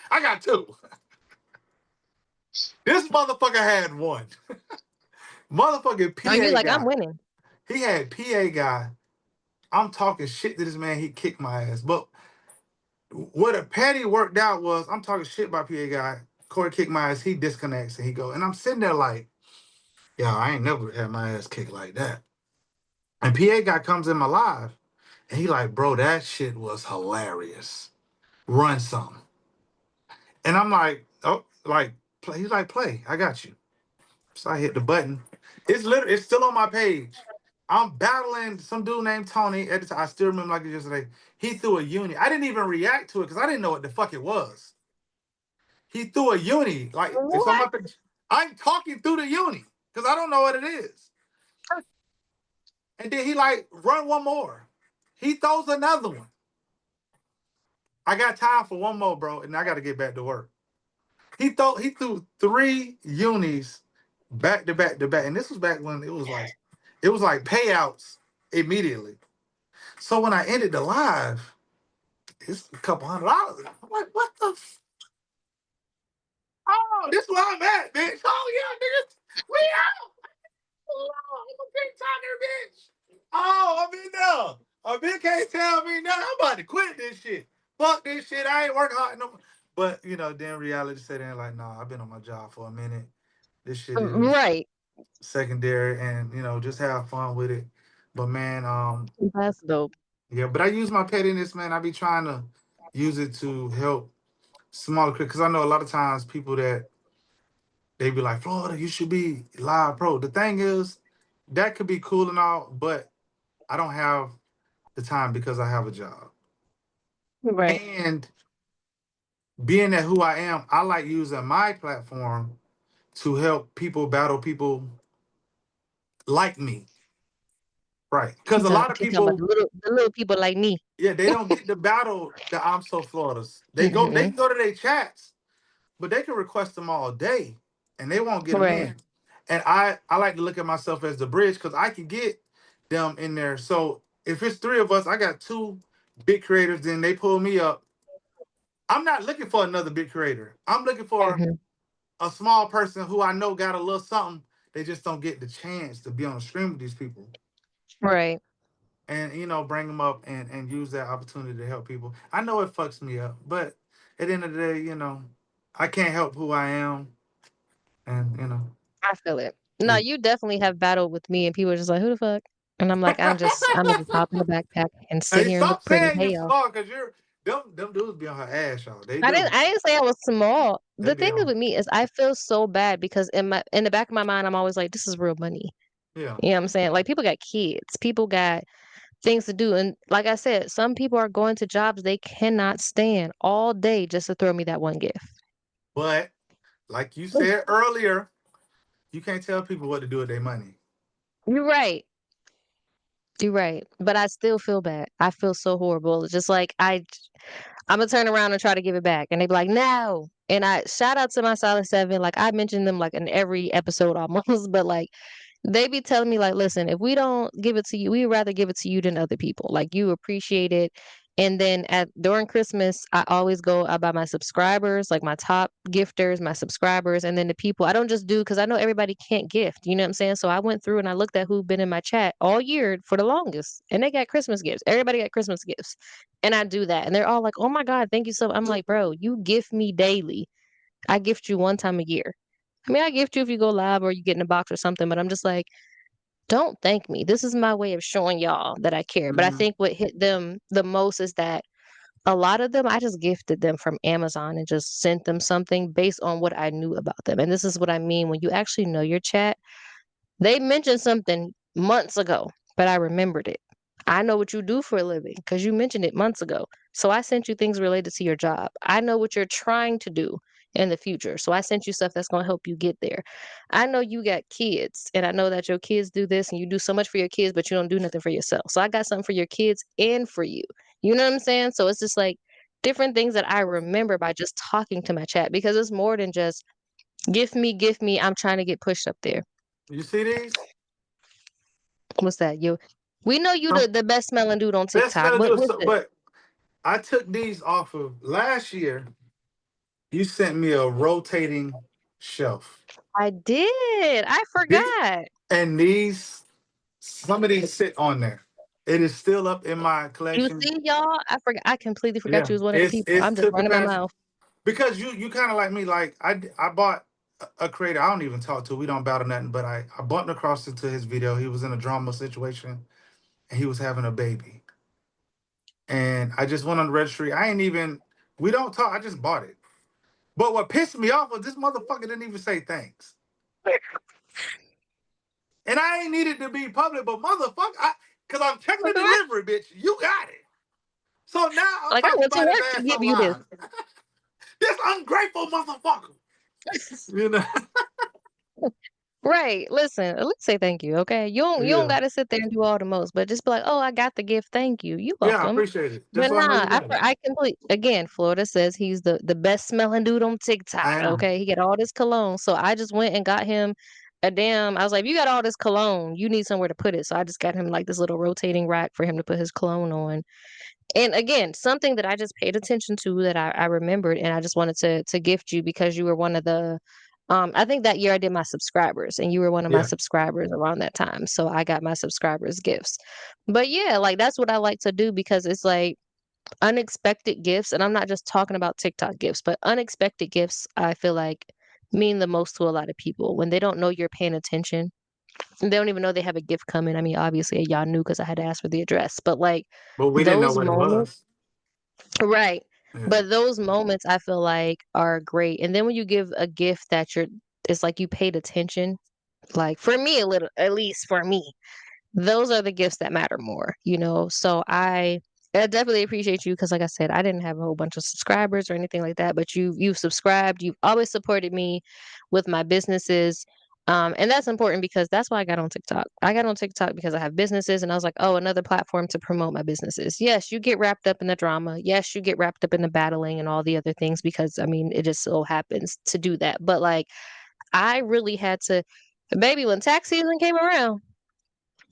I got two. This motherfucker had one. Motherfucking Oh, you PA like I'm guy. winning. He had PA guy. I'm talking shit to this man. He kicked my ass. But what a petty worked out was I'm talking shit about PA guy. Corey kicked my ass. He disconnects and he go. And I'm sitting there like, yeah, I ain't never had my ass kicked like that. And PA guy comes in my live and he like, bro, that shit was hilarious. Run some. And I'm like, oh, like, play. He's like, play. I got you. So I hit the button. It's still on my page. I'm battling some dude named Tony. At the time, I still remember like it yesterday. He threw a uni. I didn't even react to it because I didn't know what the fuck it was. He threw a uni. Like it's on What? my page. I'm talking through the uni because I don't know what it is. And then he like run one more. He throws another one. I got time for one more, bro, and I got to get back to work. He threw three unis back to back to back, and this was back when it was like payouts immediately. So when I ended the live, it's a couple $100. I'm like, what the? Oh, this is where I'm at, bitch. Oh yeah, nigga, we out. Oh, I'm a big talker, bitch. Oh, I'm in there. A bitch can't tell me nothing. I'm about to quit this shit. Fuck this shit. I ain't working hard no more. But then reality set in like, nah, I've been on my job for a minute. This shit is Right. secondary, and just have fun with it. But man, That's dope. yeah, but I use my pettiness, man. I be trying to use it to help smaller because I know a lot of times people that they be like, Florida, you should be live pro. The thing is, that could be cool and all, but I don't have the time because I have a job. Right. And being that who I am, I like using my platform to help people battle people like me. Right. Because He's a talking, lot of he's talking about people, the little people like me. yeah, they don't get the battle the I'm so Floridas. They Hmm. can go to their chats, but they can request them all day and they won't get them Right. in. And I like to look at myself as the bridge because I can get them in there. So if it's three of us, I got two big creators, then they pull me up. I'm not looking for another big creator. I'm looking for Hmm. a small person who I know got a little something. They just don't get the chance to be on the screen with these people. Right. and bring them up and use that opportunity to help people. I know it fucks me up, but at the end of the day, I can't help who I am, and I feel it. No, it, you definitely have battled with me, and people are just like, "Who the fuck?" And I'm like, I'ma just hop in the backpack and sit hey, here and stop look pretty. saying Hey, you're y'all. smart because you're them dudes be on her ass, y'all. They do. I didn't say I was small. They The be thing on. with me is I feel so bad because in the back of my mind, I'm always like, "This is real money." Yeah, You know what I'm saying? Like people got kids, people got things to do, and like I said, some people are going to jobs they cannot stand all day just to throw me that one gift. but like you said earlier, you can't tell people what to do with their money. You're right. You're right. But I still feel bad. I feel so horrible. It's just like Imma turn around and try to give it back, and they be like, "No." And I shout out to my Solid 7, like, I mention them, like, in every episode almost, but, like, they be telling me, like, "Listen, if we don't give it to you, we'd rather give it to you than other people. Like, you appreciate it." And then at during Christmas, I buy my subscribers, like, my top gifters, my subscribers, and then the people I don't just do because I know everybody can't gift, you know what I'm saying? So I went through and I looked at who've been in my chat all year for the longest, and they got Christmas gifts. Everybody got Christmas gifts. And I do that, and they're all like, "Oh my god, thank you so." I'm like, "Bro, you gift me daily. I gift you one time a year." I mean, I gift you if you go live or you get in a box or something, but I'm just like, "Don't thank me. This is my way of showing y'all that I care." But I Hmm. think what hit them the most is that a lot of them, I just gifted them from Amazon and just sent them something based on what I knew about them. And this is what I mean when you actually know your chat. They mentioned something months ago, but I remembered it. I know what you do for a living because you mentioned it months ago. So I sent you things related to your job. I know what you're trying to do in the future. So I sent you stuff that's going to help you get there. I know you got kids, and I know that your kids do this and you do so much for your kids, but you don't do nothing for yourself. So I got something for your kids and for you. You know what I'm saying? So it's just like different things that I remember by just talking to my chat because it's more than just gift me. I'm trying to get pushed up there. You see these? What's that? You we know you Some the best smelling dude on best TikTok. gotta do What's so, it? but I took these off of last year. You sent me a rotating shelf. I did. I The- forgot. and these some of these sit on there. It is still up in my You collection. see, y'all? I forgot. I completely forgot Yeah, you was one of the people. it's I'm just to running my prepare mouth. because you kind of like me. Like I bought a creator I don't even talk to. We don't battle nothing, but I bumped across into his video. He was in a drama situation and he was having a baby. And I just went on the registry. I ain't even we don't talk. I just bought it. But what pissed me off was this motherfucker didn't even say thanks. And I ain't needed to be public, but motherfucker, cause I'm checking the delivery, bitch. You got it. So now I'm Like I talking went to about his work to ass give you this. online. This ungrateful motherfucker. You know? Right. Listen, at least say thank you, okay? You don't Yeah. gotta sit there and do all the most, but just be like, "Oh, I got the gift. Thank you. You Yeah, I welcome." appreciate it. Just But so I know nah, you got it. I complete again. Florida says he's the best smelling dude on TikTok. I am. Okay, he got all this cologne, so I just went and got him a damn. I was like, "You got all this cologne. You need somewhere to put it." So I just got him like this little rotating rack for him to put his cologne on. And again, something that I just paid attention to that I remembered, and I just wanted to gift you because you were one of the I think that year I did my subscribers and you were one of my Yeah. subscribers around that time. So I got my subscribers gifts. But yeah, like that's what I like to do because it's like unexpected gifts, and I'm not just talking about TikTok gifts, but unexpected gifts I feel like mean the most to a lot of people when they don't know you're paying attention. They don't even know they have a gift coming. I mean, obviously y'all knew because I had to ask for the address, but like But we didn't know those what it moments. was. Right. Yeah. But those moments I feel like are great. And then when you give a gift that it's like you paid attention, like for me a little, at least for me, those are the gifts that matter more, you know? So I definitely appreciate you because like I said, I didn't have a whole bunch of subscribers or anything like that, but you've subscribed, you've always supported me with my businesses. And that's important because that's why I got on TikTok. I got on TikTok because I have businesses and I was like, oh, another platform to promote my businesses. Yes, you get wrapped up in the drama. Yes, you get wrapped up in the battling and all the other things because I mean, it just so happens to do that. But like, I really had to, baby, when tax season came around,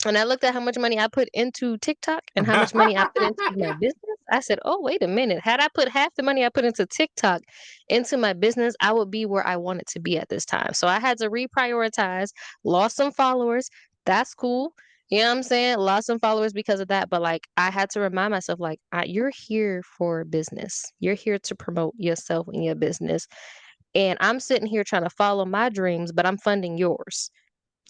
and I looked at how much money I put into TikTok and how much money I put into my business. I said, "Oh, wait a minute. Had I put half the money I put into TikTok into my business, I would be where I wanted to be at this time." So I had to reprioritize, lost some followers. That's cool. You know what I'm saying? Lost some followers because of that, but, like, I had to remind myself, like, you're here for business. You're here to promote yourself and your business, and I'm sitting here trying to follow my dreams, but I'm funding yours.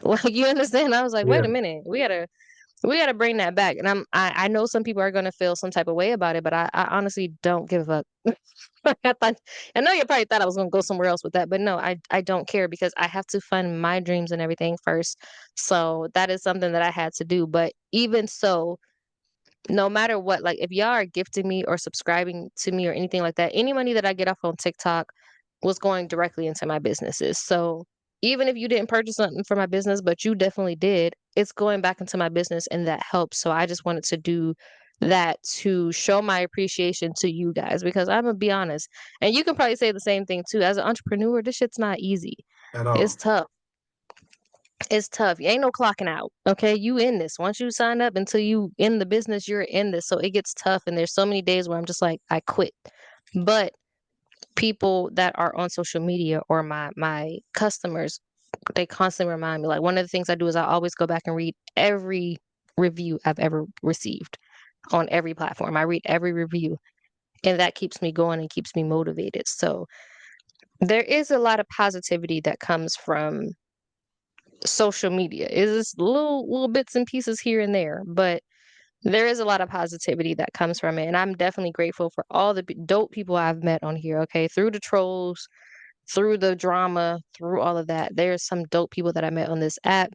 Like, you understand? I was like, "Wait Yeah, a minute. We gotta bring that back." And I know some people are gonna feel some type of way about it, but I honestly don't give a I thought I know you probably thought I was gonna go somewhere else with that, but no, I don't care because I have to fund my dreams and everything first. So that is something that I had to do. But even so, no matter what, like if y'all are gifting me or subscribing to me or anything like that, any money that I get off on TikTok was going directly into my businesses. So even if you didn't purchase something for my business, but you definitely did, it's going back into my business and that helps. So I just wanted to do that to show my appreciation to you guys because I'm gonna be honest, and you can probably say the same thing too. As an entrepreneur, this shit's not easy. at It's all. tough. It's tough. You ain't no clocking out. Okay. You in this. Once you sign up until you in the business, you're in this. So it gets tough. And there's so many days where I'm just like, I quit. But people that are on social media or my customers, they constantly remind me. Like one of the things I do is I always go back and read every review I've ever received on every platform. I read every review and that keeps me going and keeps me motivated. So there is a lot of positivity that comes from social media. It is little bits and pieces here and there, but there is a lot of positivity that comes from it. And I'm definitely grateful for all the dope people I've met on here. Okay. Through the trolls, through the drama, through all of that. There's some dope people that I met on this app.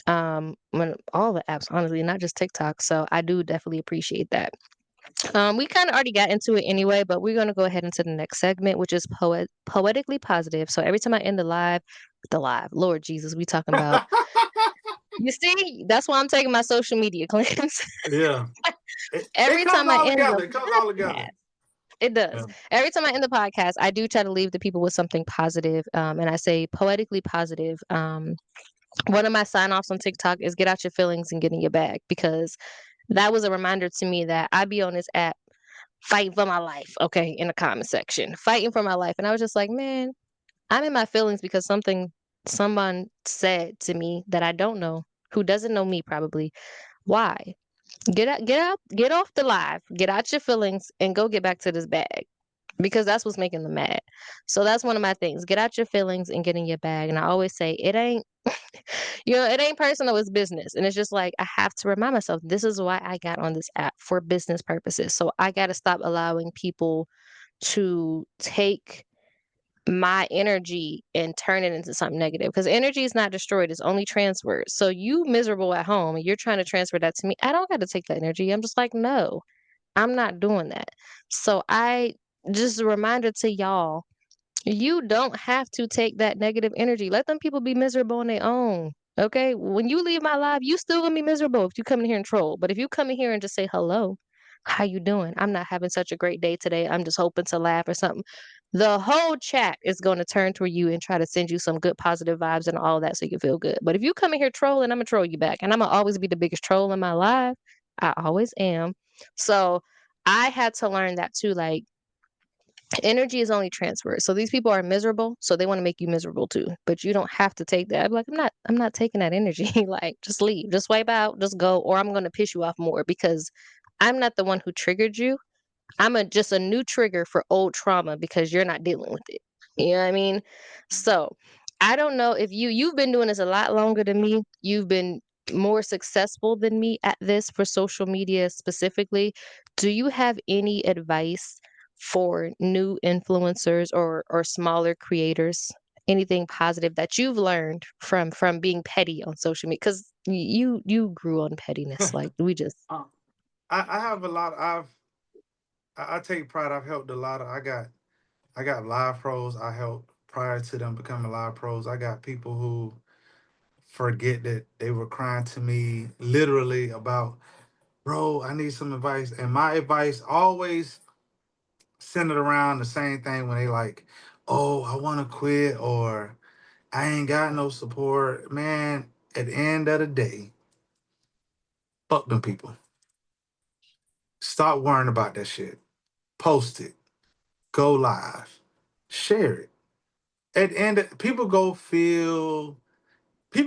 When all the apps, honestly, not just TikTok. So I do definitely appreciate that. We kind of already got into it anyway, but we're gonna go ahead into the next segment, which is poetically positive. So every time I end the live, Lord Jesus, we talking about. You see, that's why I'm taking my social media cleanse. Yeah, it Every comes time I all end the together. It comes all podcast, together. it Yeah. does. Every time I end the podcast, I do try to leave the people with something positive. And I say poetically positive. One of my sign offs on TikTok is get out your feelings and get in your bag because that was a reminder to me that I be on this app fighting for my life, okay, in the comment section, fighting for my life. And I was just like, man, I'm in my feelings because someone said to me that I don't know, who doesn't know me probably. Why? Get off the live, get out your feelings, and go get back to this bag because that's what's making them mad. So that's one of my things. Get out your feelings and get in your bag. And I always say it ain't, it ain't personal, it's business. And it's just like I have to remind myself this is why I got on this app for business purposes. So I got to stop allowing people to take my energy and turn it into something negative because energy is not destroyed, it's only transferred. So you miserable at home and you're trying to transfer that to me, I don't got to take that energy. I'm just like, no, I'm not doing that. So I just a reminder to y'all, you don't have to take that negative energy. Let them people be miserable on their own. Okay. When you leave my life, you still gonna be miserable if you come in here and troll. But if you come in here and just say hello, how you doing? I'm not having such a great day today. I'm just hoping to laugh or something. The whole chat is going to turn toward you and try to send you some good positive vibes and all that so you can feel good. But if you come in here trolling, I'm gonna troll you back. And I'm gonna always be the biggest troll in my life. I always am. So I had to learn that too. Like energy is only transferred. So these people are miserable, so they want to make you miserable too. But you don't have to take that. I'm like, I'm not taking that energy. Like, just leave, just wipe out, just go, or I'm gonna piss you off more because I'm not the one who triggered you. I'm just a new trigger for old trauma because you're not dealing with it. You know what I mean? So I don't know if you've been doing this a lot longer than me. You've been more successful than me at this for social media specifically. Do you have any advice for new influencers or smaller creators? Anything positive that you've learned from being petty on social media? Because you grew on pettiness. Like we just Uh, I have a lot. I take pride. I've helped a lot of. I got live pros. I helped prior to them becoming live pros. I got people who forget that they were crying to me literally about, bro, I need some advice. And my advice always centered around the same thing when they like, oh, I want to quit or I ain't got no support. Man, at the end of the day, fuck them people. Stop worrying about that shit. Post it. Go live. Share it. At the end, people go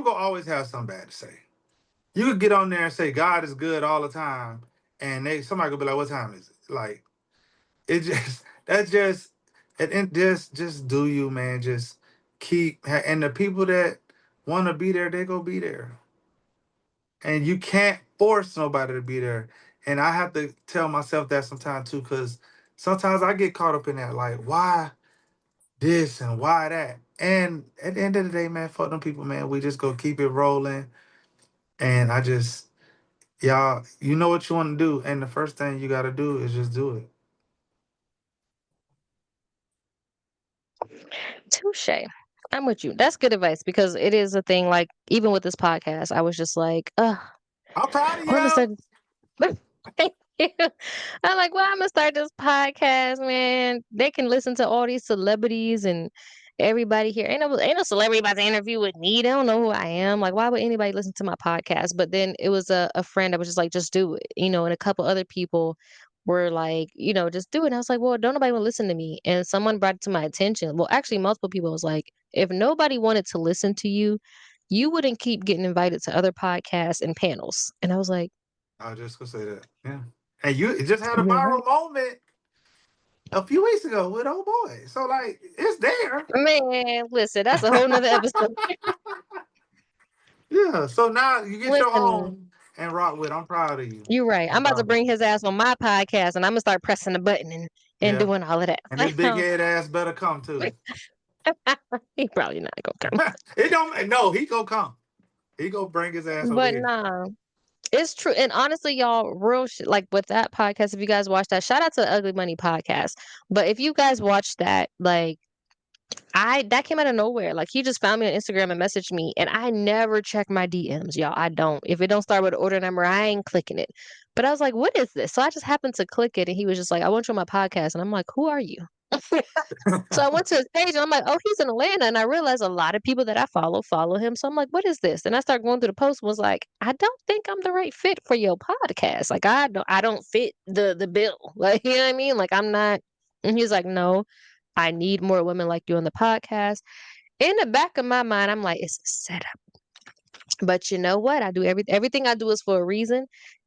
always have something bad to say. You could get on there and say God is good all the time, and somebody could be like, "What time is it?" Like it just that just and just do you, man. Just and the people that want to be there, they go be there, and you can't force nobody to be there. And I have to tell myself that sometimes too, because sometimes I get caught up in that, like why this and why that. And at the end of the day, man, fuck them people, man. We just go keep it rolling. And I just y'all, you know what you want to do, and the first thing you got to do is just do it. Touche. I'm with you. That's good advice because it is a thing. Like even with this podcast, I was just like, ugh, I'm proud of when am I y'all. start? Thank you. I'm like, well, I'm gonna start this podcast, man. They can listen to all these celebrities and everybody here. Ain't no celebrity about to interview with me. They don't know who I am. Like, why would anybody listen to my podcast? But then it was a friend that was just like, just do it, and a couple other people were like, just do it. And I was like, well, don't nobody want to listen to me. And someone brought it to my attention. Well, actually, multiple people was like, if nobody wanted to listen to you, you wouldn't keep getting invited to other podcasts and panels. And I was like, I was just gonna say that. Yeah. And you it just had a you're right. viral moment a few weeks ago with old boy. So like it's there. Man, listen, that's a whole nother episode. Yeah. So now you get your Listen, own and rock with. I'm proud of you. you're right. I'm I'm about to proud of bring you. his ass on my podcast, and I'm gonna start pressing the button and Yeah. doing all of that. And this big head ass better come too. He probably not gonna come, It don't no, he gonna come. He gonna bring his ass over but here. nah, it's true. And honestly, y'all, real shit. Like with that podcast, if you guys watch that, shout out to the Ugly Money podcast. But if you guys watch that, like I that came out of nowhere. Like he just found me on Instagram and messaged me, and I never check my DMs, y'all. I don't. If it don't start with an order number, I ain't clicking it. But I was like, "What is this?" So I just happened to click it, and he was just like, "I want you on my podcast," and I'm like, "Who are you?" So I went to his page, and I'm like, "Oh, he's in Atlanta," and I realized a lot of people that I follow him. So I'm like, "What is this?" And I started going through the post, and was like, "I don't think I'm the right fit for your podcast. Like I don't fit the bill. Like you know what I mean? Like I'm not." And he's like, "No." I need more women like you on the podcast. In the back of my mind, I'm like, it's a setup. But you know what? I do everything I do is for a reason.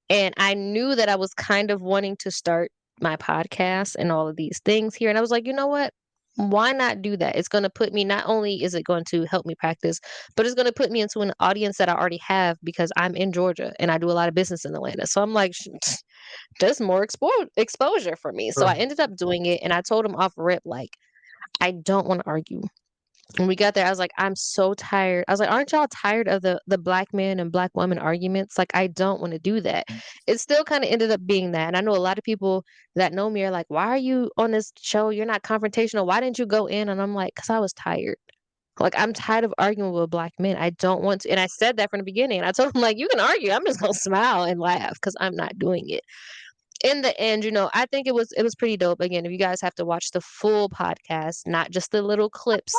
And I knew that I was kind of wanting to start my podcast and all of these things here. And I was like, you know what? Why not do that? It's going to put me, not only is it going to help me practice, but it's going to put me into an audience that I already have because I'm in Georgia and I do a lot of business in Atlanta. So I'm like, just more exposure for me. So I Right. ended up doing it. And I told him off rip, like, I don't want to argue. When we got there, I was like, "I'm so tired." I was like, "Aren't y'all tired of the black man and black woman arguments? Like, I don't want to do that." It still kind of ended up being that. And I know a lot of people that know me are like, "Why are you on this show? You're not confrontational. Why didn't you go in?" And I'm like, "Cause I was tired. Like, I'm tired of arguing with black men. I don't want to." And I said that from the beginning. And I told him, like, "You can argue. I'm just gonna smile and laugh because I'm not doing it." In the end, I think it was pretty dope. Again, if you guys have to watch the full podcast, not just the little clips.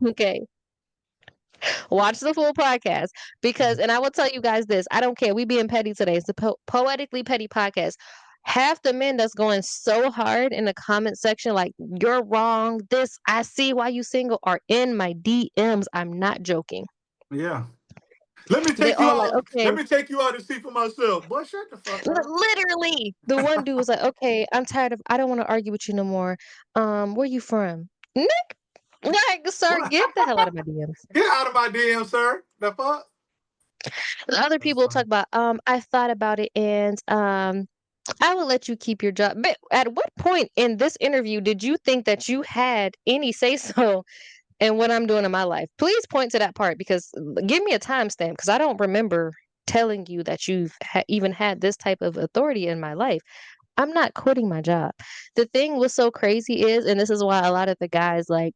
Okay, watch the full podcast because, and I will tell you guys this: I don't care. We being petty today. It's the poetically petty podcast. Half the men that's going so hard in the comment section, like "you're wrong," this "I see why you single," are in my DMs. I'm not joking. Yeah. Let me They take you all like, out. okay, Let me take you out to see for myself. Boy, shut the fuck up. literally. The one dude was like, "Okay, I'm tired of. I don't want to argue with you no more. Where you from?" Nick, like, sir, What? get the hell out of my DMs. Get out of my DM, sir. The fuck? The other That's people talk funny. about, I thought about it and I will let you keep your job. But at what point in this interview did you think that you had any say so in what I'm doing in my life? Please point to that part because give me a timestamp because I don't remember telling you that you've even had this type of authority in my life. I'm not quitting my job. The thing was so crazy is, and this is why a lot of the guys like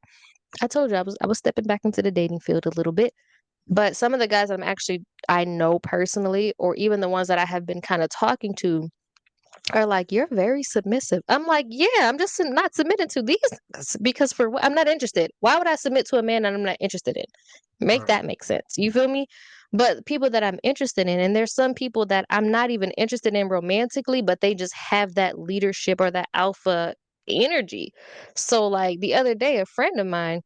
I told you I was stepping back into the dating field a little bit. But some of the guys I know personally, or even the ones that I have been kind of talking to, are like, "You're very submissive." I'm like, "Yeah, I'm just not submitting to these because for what? I'm not interested. Why would I submit to a man that I'm not interested in? Make Right. that make sense. You feel me?" But people that I'm interested in, and there's some people that I'm not even interested in romantically, but they just have that leadership or that alpha energy. So like the other day, a friend of mine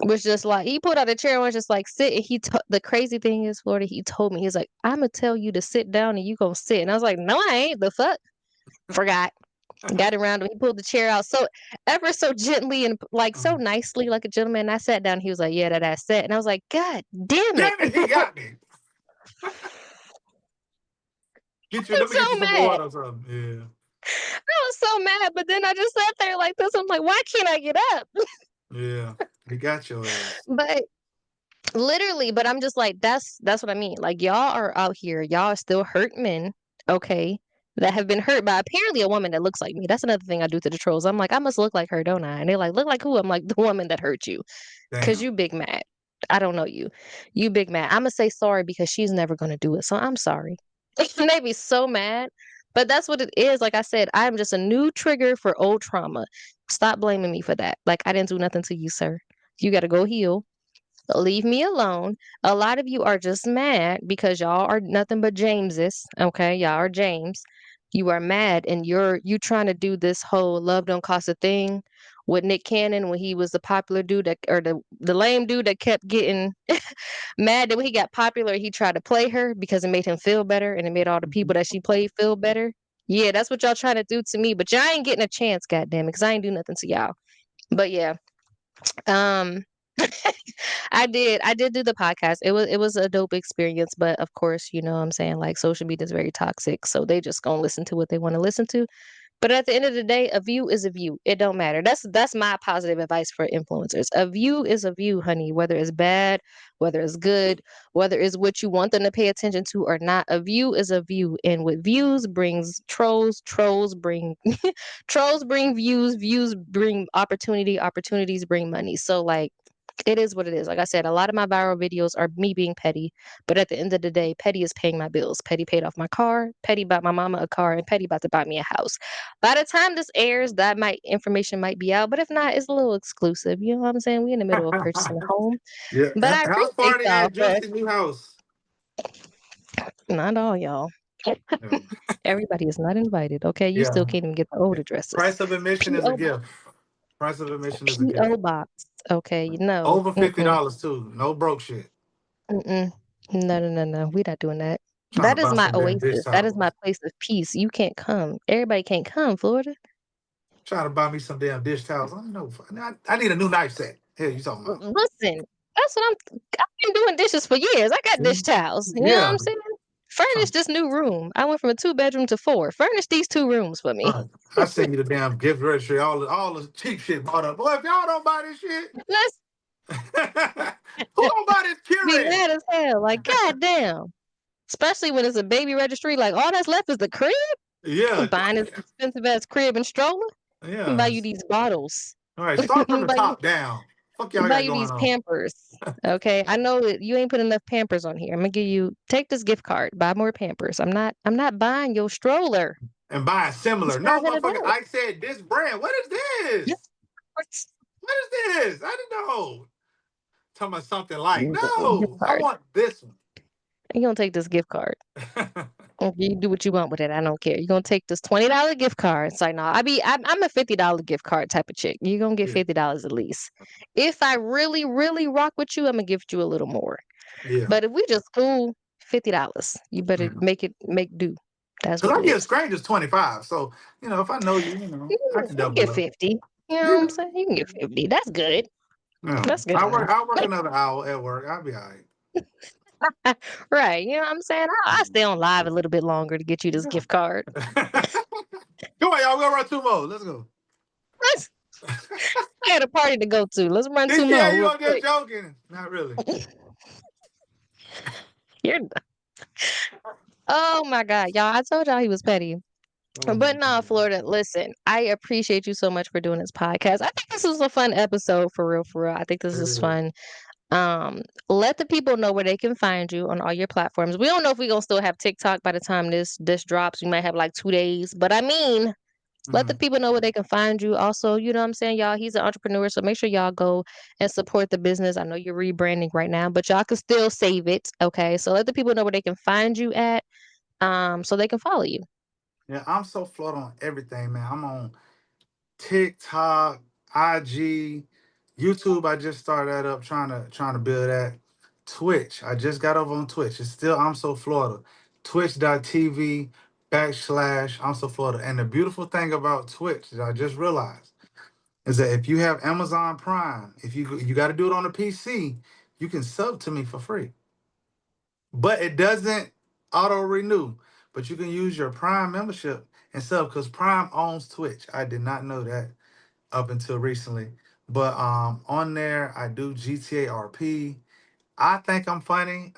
was just like he pulled out a chair and was just like sit. And the crazy thing is, Florida, he told me he's like, "I'm gonna tell you to sit down and you gonna sit." And I was like, "No, I ain't." The fuck, forgot. Got around him. He pulled the chair out so ever so gently and like so nicely, like a gentleman. I sat down. He was like, "Yeah, that's set." And I was like, "God damn it!" Damn it, he got me. Get you. I'm Let me so get you some mad. water or something. Yeah, I was so mad. But then I just sat there like this. I'm like, why can't I get up? yeah. He got your ass. But literally, but I'm just like, that's what I mean. Like y'all are out here, y'all are still hurt men, okay, that have been hurt by apparently a woman that looks like me. That's another thing I do to the trolls. I'm like, I must look like her, don't I? And they're like, look like who? I'm like, the woman that hurt you. Cause Damn. you big mad. I don't know you. You big mad. I'ma say sorry because she's never gonna do it. So I'm sorry. And they be so mad. But that's what it is. Like I said, I'm just a new trigger for old trauma. Stop blaming me for that. Like I didn't do nothing to you, sir. You gotta go heal. Leave me alone. A lot of you are just mad because y'all are nothing but Jameses. Okay, y'all are James. You are mad, and you trying to do this whole love don't cost a thing with Nick Cannon when he was the popular dude that, or the lame dude that kept getting mad that when he got popular, he tried to play her because it made him feel better and it made all the people that she played feel better. Yeah, that's what y'all trying to do to me, but y'all ain't getting a chance, goddamn it, because I ain't do nothing to y'all. But yeah, um, I did do the podcast. It was a dope experience, but of course, you know what I'm saying, like social media is very toxic, so they just gonna listen to what they want to listen to. But at the end of the day, a view is a view. It don't matter. That's my positive advice for influencers. A view is a view, honey, whether it's bad, whether it's good, whether it's what you want them to pay attention to or not. A view is a view, and with views brings trolls, trolls bring trolls bring views, views bring opportunity, opportunities bring money. So like it is what it is. Like I said, a lot of my viral videos are me being petty, but at the end of the day, petty is paying my bills. Petty paid off my car, petty bought my mama a car, and petty about to buy me a house. By the time this airs, that might information might be out, but if not, it's a little exclusive. You know what I'm saying? We in the middle of purchasing a home. Yeah. But I House appreciate party y'all at for Juicy new house. not all y'all. Yeah. Everybody is not invited. Okay, you still Yeah. can't even get the old addresses. Price of admission is a PO gift. Price of admission is a gift. PO box. Okay, you know. Over Mm-mm. $50 too. No broke shit. Mm-mm. No, no, no, no. We're not doing that. Trying to That is buy my some damn dish oasis. That is my towels. place of peace. You can't come. Everybody can't come, Florida. Trying to buy me some damn dish towels. I don't know. I need a new knife set. Here, you talking about? Listen, that's what I've been doing dishes for years. I got dish See? towels. You know what Yeah. I'm saying? Furnish Trying, this new room. I went from a two-bedroom to four. Furnish these two rooms for me. right. I send you the damn gift registry, all the cheap shit bought up. Boy, if y'all don't buy this shit, Let's who gonna buy this be Keurig? mad as hell. Like, goddamn. Especially when it's a baby registry. Like, all that's left is the crib. I'm Yeah, buying this expensive ass crib and stroller. I'm buy yeah. you these bottles. All right, start from the buy you top down. Fuck y'all buy got you these going on. Pampers. Okay, I know that you ain't put enough Pampers on here. I'm gonna give you take this gift card. Buy more Pampers. I'm not buying your stroller. And buying It's similar. No, motherfucker. $500. I said this brand. What is this? What is this? I didn't know. Talking about something like Gift no. I card. want this You gonna take this gift card. one. You do what you want with it. I don't care. You're gonna take this $20 gift card. It's like, no, I'm a $50 gift card type of chick. You're gonna get Yeah, $50 at least. If I really, really rock with you, I'm gonna give you a little more. yeah, But if we just cool, $50. You better yeah. make do. That's Because what I it give is. strangers 25. So if I know you, I can You can double get up. 50. You know what I'm Yeah. saying? You can get 50. That's good. Yeah. That's good enough. I'll work another hour at work. I'll be all right. Right. You know what I'm saying? I stay on live a little bit longer to get you this Yeah. gift card. Come on, y'all. We're gonna run two more. Let's go. Let's I got a party to go to. Let's run two Yeah, more you real know, just quick. joking. Not really. You're oh my God. Y'all, I told y'all he was petty. Oh my But no, god. Florida, listen, I appreciate you so much for doing this podcast. I think this was a fun episode for real, for real. I think this It is is. fun. Let the people know where they can find you on all your platforms. We don't know if we're gonna still have TikTok by the time this drops. We might have like 2 days. But I mean, let the Mhm. people know where they can find you. Also, you know what I'm saying, y'all, he's an entrepreneur, so make sure y'all go and support the business. I know you're rebranding right now, but y'all can still save it. Okay. So let the people know where they can find you at, so they can follow you. Yeah, I'm so float on everything, man. I'm on TikTok, IG, YouTube, I just started that up, trying to build that. Twitch, I just got over on Twitch. It's still I'm so Florida. Twitch.tv/ I'm so Florida. And the beautiful thing about Twitch that I just realized is that if you have Amazon Prime, if you got to do it on a PC, you can sub to me for free. But it doesn't auto renew. But you can use your Prime membership and sub because Prime owns Twitch. I did not know that up until recently. But on there I do GTA RP. I think I'm funny.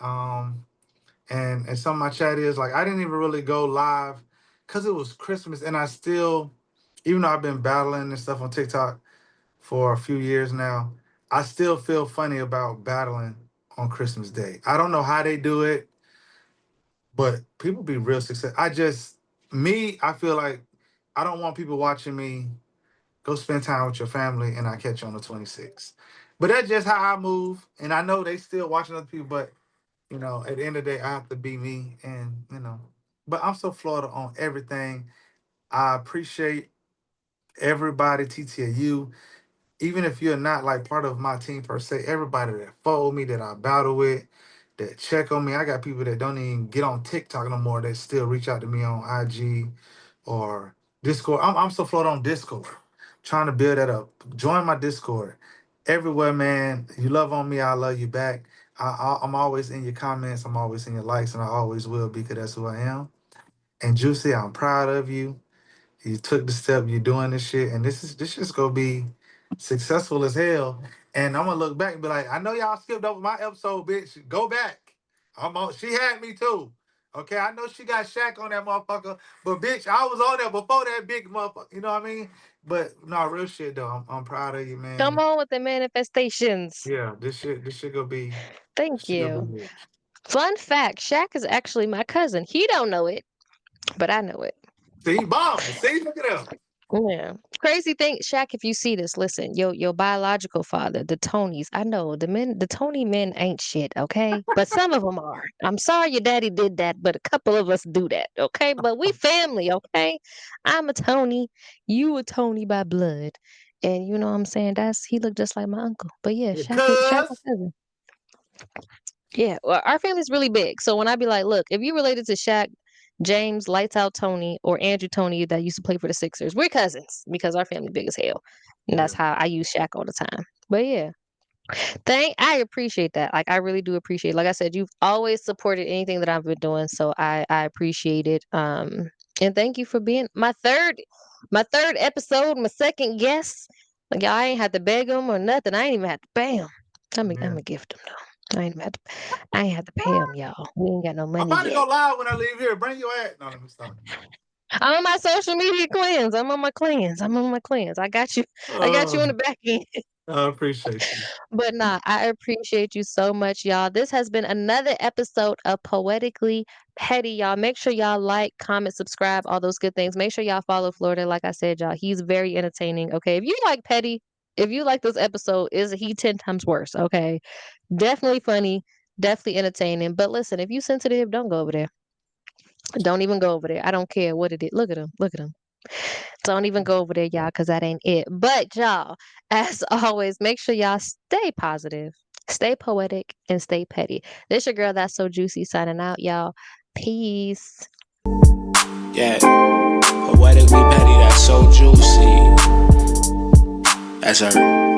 And some of my chat is like I didn't even really go live because it was Christmas and I still, even though I've been battling and stuff on TikTok for a few years now, I still feel funny about battling on Christmas Day. I don't know how they do it, but people be real success. I feel like I don't want people watching me go spend time with your family and I catch you on the 26th. But that's just how I move. And I know they still watching other people, but at the end of the day, I have to be me but I'm so Florida on everything. I appreciate everybody, TTAU, even if you're not like part of my team per se, everybody that follow me, that I battle with, that check on me. I got people that don't even get on TikTok no more that still reach out to me on IG or Discord. I'm so floated on Discord, trying to build that up. Join my Discord. Everywhere, man. You love on me, I love you back. I'm always in your comments. I'm always in your likes, and I always will be because that's who I am. And Juicy, I'm proud of you. You took the step. You're doing this shit, and this just gonna be successful as hell. And I'm gonna look back and be like, I know y'all skipped over my episode, bitch. Go back. I'm on. She had me too. Okay, I know she got Shaq on that motherfucker, but bitch, I was on there before that big motherfucker. You know what I mean? But no, real shit though. I'm proud of you, Come man. on with the manifestations. Yeah, this shit gonna be, this Thank shit gonna you. be good. Fun fact, Shaq is actually my cousin. He don't know it, but I know it. See, bomb. See, look at him. Yeah. Crazy thing, Shaq, if you see this, listen, your biological father, the Tonys, I know the Tony men ain't shit, okay? But some of them are. I'm sorry your daddy did that, but a couple of us do that, okay? But we family, okay? I'm a Tony, you a Tony by blood. And you know what I'm saying? He looked just like my uncle. But yeah, Shaq my Because cousin. Yeah, well, our family's really big. So when I be like, look, if you related to Shaq, James, Lights Out Tony, or Andrew Tony that used to play for the Sixers, we're cousins because our family big as hell. And that's yeah, how I use Shaq all the time. But yeah, I appreciate that. Like I really do appreciate. Like I said, you've always supported anything that I've been doing, so I appreciate it. And thank you for being my third episode, my second guest. Like y'all ain't had to beg him or nothing. I ain't even had to pay him. I'm yeah. a gift him though. I ain't had to pay him, y'all. We ain't got no I'm money about to go yet. live when I leave here. Bring your ass. No, let me stop. I'm on my social media cleanse. I'm on my cleanse. I'm on my cleanse. I got you. I got you Oh, on the back end. I appreciate you. But nah, I appreciate you so much, y'all. This has been another episode of Poetically Petty, y'all. Make sure y'all like, comment, subscribe, all those good things. Make sure y'all follow Florida. Like I said, y'all, he's very entertaining. Okay. If you like Petty, if you like this episode, is he 10 times worse? Okay. Definitely funny, definitely entertaining. But listen, if you sensitive, don't go over there. Don't even go over there. I don't care what it is. Look at him. Look at him. Don't even go over there, y'all, because that ain't it. But y'all, as always, make sure y'all stay positive, stay poetic, and stay petty. This your girl that's so juicy signing out, y'all. Peace. Yeah, poetically petty, that's so juicy. That's her.